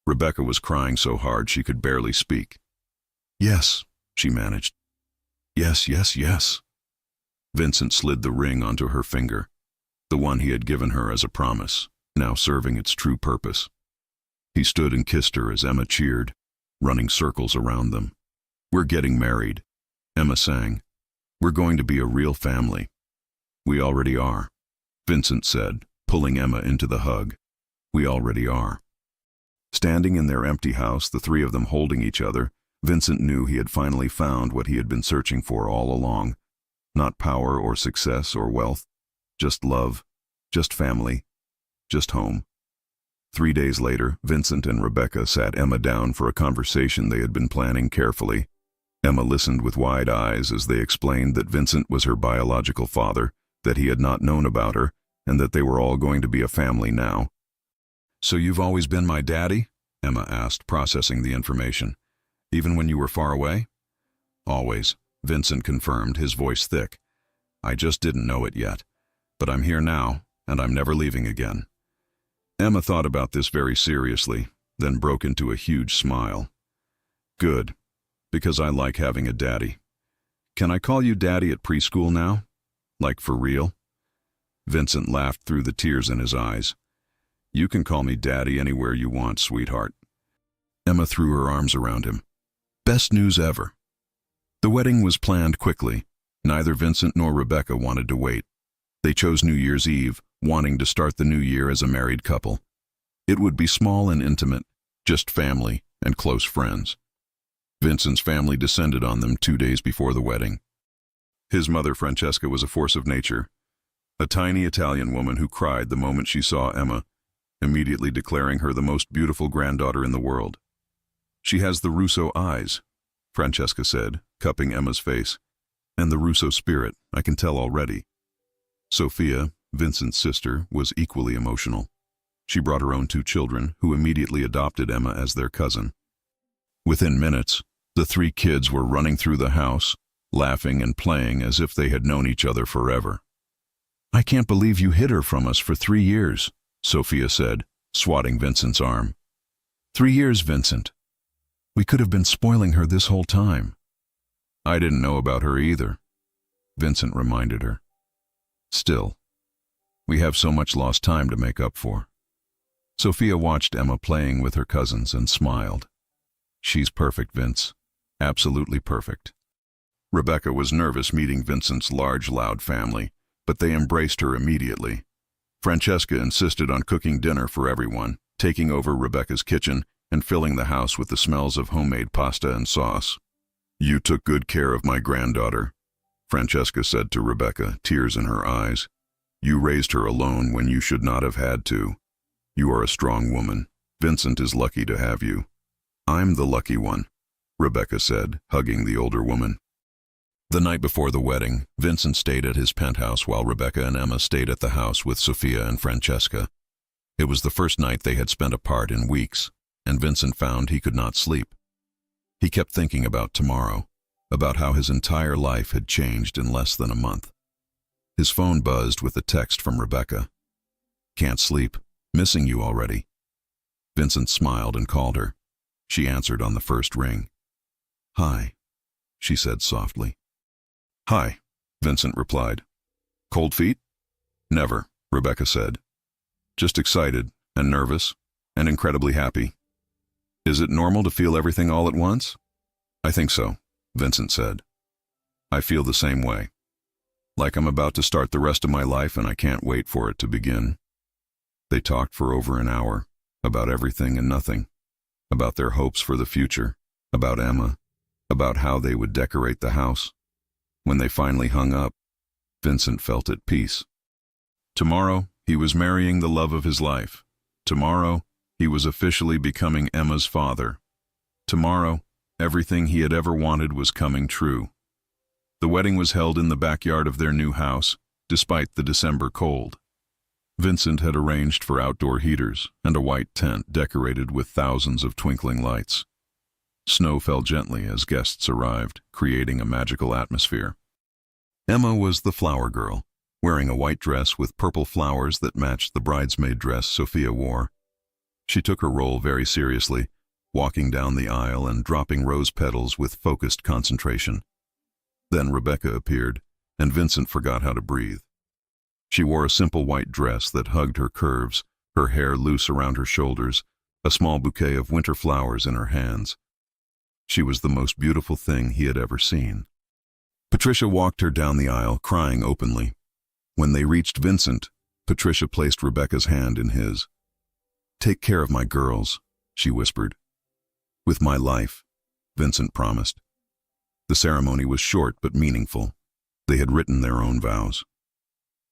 Rebecca was crying so hard she could barely speak. "Yes," she managed. "Yes, yes, yes." Vincent slid the ring onto her finger, the one he had given her as a promise, now serving its true purpose. He stood and kissed her as Emma cheered, running circles around them. "We're getting married," Emma sang. "We're going to be a real family." "We already are," Vincent said, pulling Emma into the hug. "We already are." Standing in their empty house, the three of them holding each other, Vincent knew he had finally found what he had been searching for all along. Not power or success or wealth, just love, just family, just home. 3 days later, Vincent and Rebecca sat Emma down for a conversation they had been planning carefully. Emma listened with wide eyes as they explained that Vincent was her biological father, that he had not known about her, and that they were all going to be a family now. "So you've always been my daddy?" Emma asked, processing the information. "Even when you were far away?" "Always," Vincent confirmed, his voice thick. "I just didn't know it yet. But I'm here now, and I'm never leaving again." Emma thought about this very seriously, then broke into a huge smile. "Good, because I like having a daddy. Can I call you Daddy at preschool now? Like for real?" Vincent laughed through the tears in his eyes. "You can call me Daddy anywhere you want, sweetheart." Emma threw her arms around him. Best news ever. The wedding was planned quickly. Neither Vincent nor Rebecca wanted to wait. They chose New Year's Eve, wanting to start the new year as a married couple. It would be small and intimate, just family and close friends. Vincent's family descended on them 2 days before the wedding. His mother, Francesca, was a force of nature, a tiny Italian woman who cried the moment she saw Emma, immediately declaring her the most beautiful granddaughter in the world. "She has the Russo eyes," Francesca said, cupping Emma's face. "And the Russo spirit, I can tell already." Sophia, Vincent's sister, was equally emotional. She brought her own 2 children, who immediately adopted Emma as their cousin. Within minutes, the 3 kids were running through the house, laughing and playing as if they had known each other forever. "I can't believe you hid her from us for 3 years, Sophia said, swatting Vincent's arm. 3 years, Vincent. We could have been spoiling her this whole time." "I didn't know about her either," Vincent reminded her. "Still, we have so much lost time to make up for." Sophia watched Emma playing with her cousins and smiled. "She's perfect, Vince. Absolutely perfect." Rebecca was nervous meeting Vincent's large, loud family, but they embraced her immediately. Francesca insisted on cooking dinner for everyone, taking over Rebecca's kitchen and filling the house with the smells of homemade pasta and sauce. "You took good care of my granddaughter," Francesca said to Rebecca, tears in her eyes. "You raised her alone when you should not have had to. You are a strong woman. Vincent is lucky to have you." "I'm the lucky one," Rebecca said, hugging the older woman. The night before the wedding, Vincent stayed at his penthouse while Rebecca and Emma stayed at the house with Sophia and Francesca. It was the first night they had spent apart in weeks, and Vincent found he could not sleep. He kept thinking about tomorrow, about how his entire life had changed in less than a month. His phone buzzed with a text from Rebecca. "Can't sleep. Missing you already." Vincent smiled and called her. She answered on the first ring. "Hi," she said softly. "Hi," Vincent replied. "Cold feet?" "Never," Rebecca said. "Just excited and nervous and incredibly happy." "Is it normal to feel everything all at once?" "I think so," Vincent said. "I feel the same way. Like I'm about to start the rest of my life and I can't wait for it to begin." They talked for over an hour, about everything and nothing, about their hopes for the future, about Emma, about how they would decorate the house. When they finally hung up, Vincent felt at peace. Tomorrow, he was marrying the love of his life. Tomorrow, he was officially becoming Emma's father. Tomorrow, everything he had ever wanted was coming true. The wedding was held in the backyard of their new house, despite the December cold. Vincent had arranged for outdoor heaters and a white tent decorated with thousands of twinkling lights. Snow fell gently as guests arrived, creating a magical atmosphere. Emma was the flower girl, wearing a white dress with purple flowers that matched the bridesmaid dress Sophia wore. She took her role very seriously, walking down the aisle and dropping rose petals with focused concentration. Then Rebecca appeared, and Vincent forgot how to breathe. She wore a simple white dress that hugged her curves, her hair loose around her shoulders, a small bouquet of winter flowers in her hands. She was the most beautiful thing he had ever seen. Patricia walked her down the aisle, crying openly. When they reached Vincent, Patricia placed Rebecca's hand in his. "Take care of my girls," she whispered. "With my life," Vincent promised. The ceremony was short but meaningful. They had written their own vows.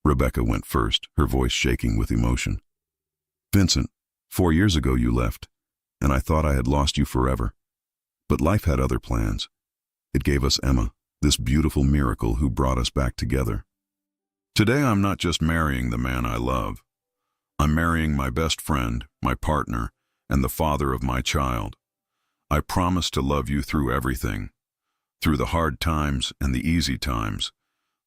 Rebecca went first, her voice shaking with emotion. "Vincent, 4 years ago you left, and I thought I had lost you forever. But life had other plans. It gave us Emma, this beautiful miracle who brought us back together. Today I'm not just marrying the man I love. I'm marrying my best friend, my partner, and the father of my child. I promise to love you through everything, through the hard times and the easy times,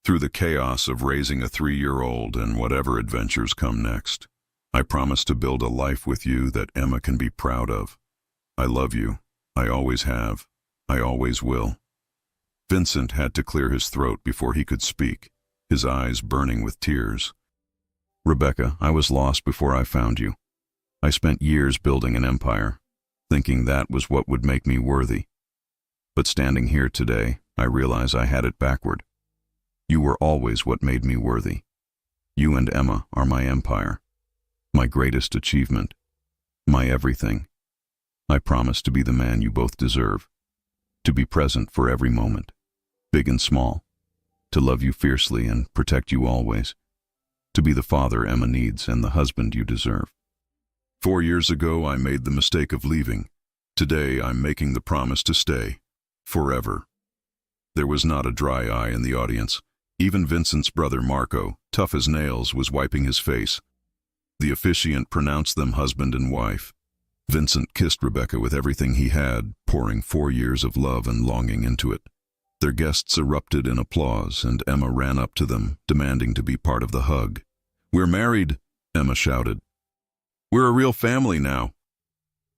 through the chaos of raising a 3-year-old and whatever adventures come next. I promise to build a life with you that Emma can be proud of. I love you. I always have. I always will." Vincent had to clear his throat before he could speak, his eyes burning with tears. "Rebecca, I was lost before I found you. I spent years building an empire, thinking that was what would make me worthy. But standing here today, I realize I had it backward. You were always what made me worthy. You and Emma are my empire, my greatest achievement, my everything. I promise to be the man you both deserve, to be present for every moment, big and small, to love you fiercely and protect you always, to be the father Emma needs and the husband you deserve. 4 years ago, I made the mistake of leaving. Today, I'm making the promise to stay, forever." There was not a dry eye in the audience. Even Vincent's brother Marco, tough as nails, was wiping his face. The officiant pronounced them husband and wife. Vincent kissed Rebecca with everything he had, pouring 4 years of love and longing into it. Their guests erupted in applause, and Emma ran up to them, demanding to be part of the hug. "We're married," Emma shouted. "We're a real family now."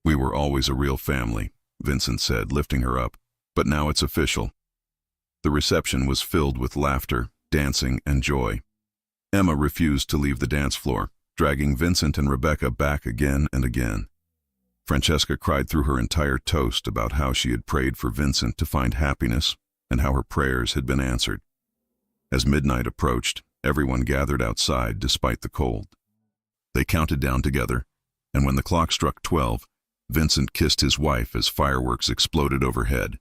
"We were always a real family," Vincent said, lifting her up. "But now it's official." The reception was filled with laughter, dancing, and joy. Emma refused to leave the dance floor, dragging Vincent and Rebecca back again and again. Francesca cried through her entire toast about how she had prayed for Vincent to find happiness and how her prayers had been answered. As midnight approached, everyone gathered outside despite the cold. They counted down together, and when the clock struck 12, Vincent kissed his wife as fireworks exploded overhead,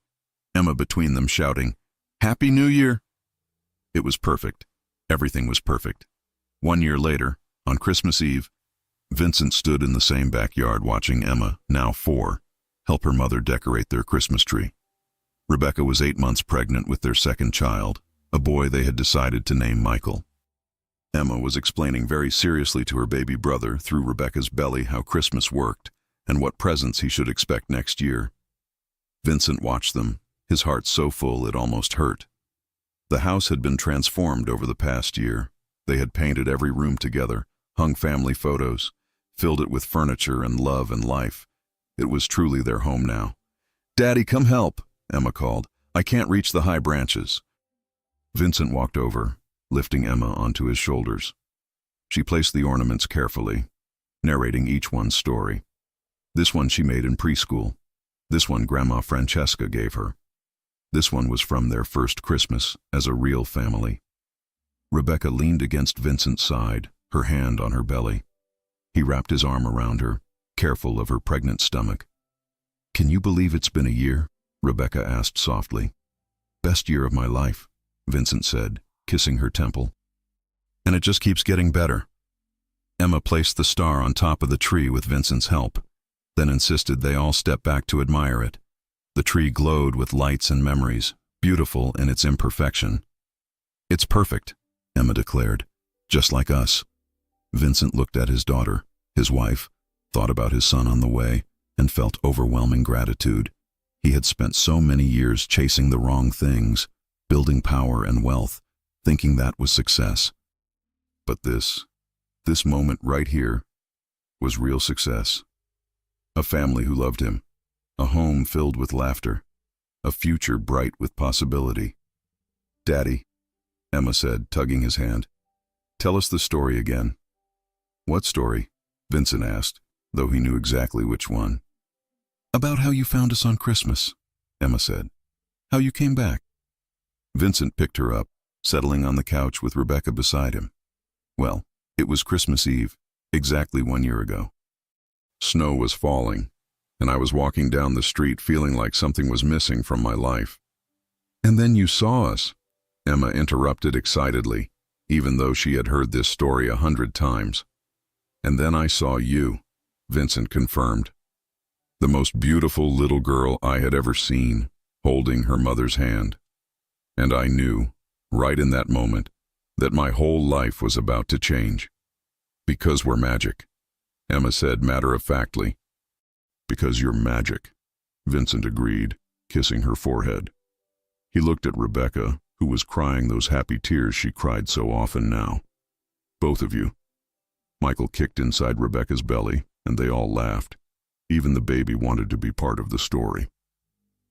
Emma between them shouting, "Happy New Year!" It was perfect. Everything was perfect. 1 year later, on Christmas Eve, Vincent stood in the same backyard watching Emma, now 4, help her mother decorate their Christmas tree. Rebecca was 8 months pregnant with their second child, a boy they had decided to name Michael. Emma was explaining very seriously to her baby brother through Rebecca's belly how Christmas worked and what presents he should expect next year. Vincent watched them, his heart so full it almost hurt. The house had been transformed over the past year. They had painted every room together, hung family photos, filled it with furniture and love and life. It was truly their home now. "Daddy, come help," Emma called. "I can't reach the high branches." Vincent walked over, lifting Emma onto his shoulders. She placed the ornaments carefully, narrating each one's story. This one she made in preschool. This one Grandma Francesca gave her. This one was from their first Christmas as a real family. Rebecca leaned against Vincent's side, her hand on her belly. He wrapped his arm around her, careful of her pregnant stomach. "Can you believe it's been a year?" Rebecca asked softly. "Best year of my life," Vincent said, kissing her temple. "And it just keeps getting better." Emma placed the star on top of the tree with Vincent's help, then insisted they all step back to admire it. The tree glowed with lights and memories, beautiful in its imperfection. "It's perfect," Emma declared, "just like us." Vincent looked at his daughter, his wife, thought about his son on the way, and felt overwhelming gratitude. He had spent so many years chasing the wrong things, building power and wealth, thinking that was success. But this moment right here, was real success. A family who loved him, a home filled with laughter, a future bright with possibility. "Daddy," Emma said, tugging his hand, "tell us the story again." "What story?" Vincent asked, though he knew exactly which one. "About how you found us on Christmas," Emma said. "How you came back." Vincent picked her up, settling on the couch with Rebecca beside him. "Well, it was Christmas Eve, exactly 1 year ago. Snow was falling, and I was walking down the street feeling like something was missing from my life. And then you saw us," Emma interrupted excitedly, even though she had heard this story 100 times. "And then I saw you," Vincent confirmed. "The most beautiful little girl I had ever seen, holding her mother's hand. And I knew, right in that moment, that my whole life was about to change. Because we're magic," Emma said matter-of-factly. "Because you're magic," Vincent agreed, kissing her forehead. He looked at Rebecca, who was crying those happy tears she cried so often now. "Both of you." Michael kicked inside Rebecca's belly, and they all laughed. Even the baby wanted to be part of the story.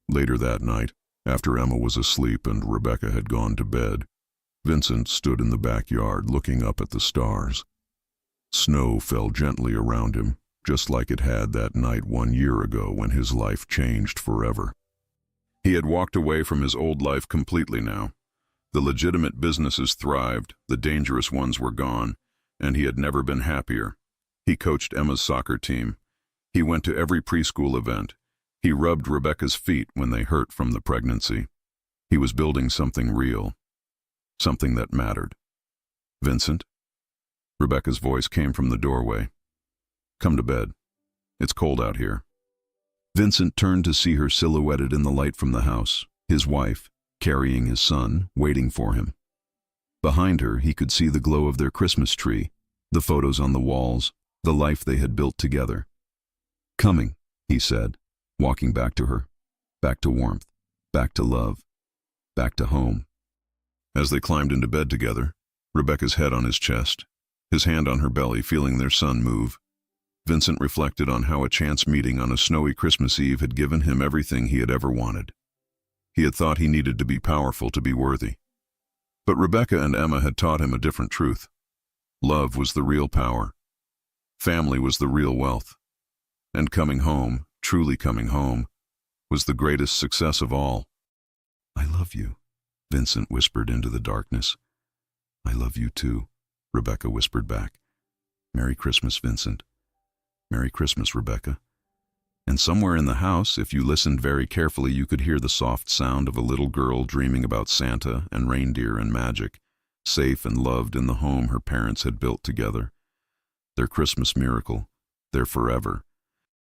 Later that night, after Emma was asleep and Rebecca had gone to bed, Vincent stood in the backyard looking up at the stars. Snow fell gently around him, just like it had that night 1 year ago when his life changed forever. He had walked away from his old life completely now. The legitimate businesses thrived, the dangerous ones were gone, and he had never been happier. He coached Emma's soccer team. He went to every preschool event. He rubbed Rebecca's feet when they hurt from the pregnancy. He was building something real, something that mattered. "Vincent?" Rebecca's voice came from the doorway. "Come to bed. It's cold out here." Vincent turned to see her silhouetted in the light from the house, his wife, carrying his son, waiting for him. Behind her, he could see the glow of their Christmas tree, the photos on the walls, the life they had built together. "Coming," he said, walking back to her, back to warmth, back to love, back to home. As they climbed into bed together, Rebecca's head on his chest, his hand on her belly, feeling their son move, Vincent reflected on how a chance meeting on a snowy Christmas Eve had given him everything he had ever wanted. He had thought he needed to be powerful to be worthy. But Rebecca and Emma had taught him a different truth. Love was the real power. Family was the real wealth. And coming home, truly coming home, was the greatest success of all. "I love you," Vincent whispered into the darkness. "I love you too," Rebecca whispered back. "Merry Christmas, Vincent. Merry Christmas, Rebecca." And somewhere in the house, if you listened very carefully, you could hear the soft sound of a little girl dreaming about Santa and reindeer and magic, safe and loved in the home her parents had built together. Their Christmas miracle, their forever.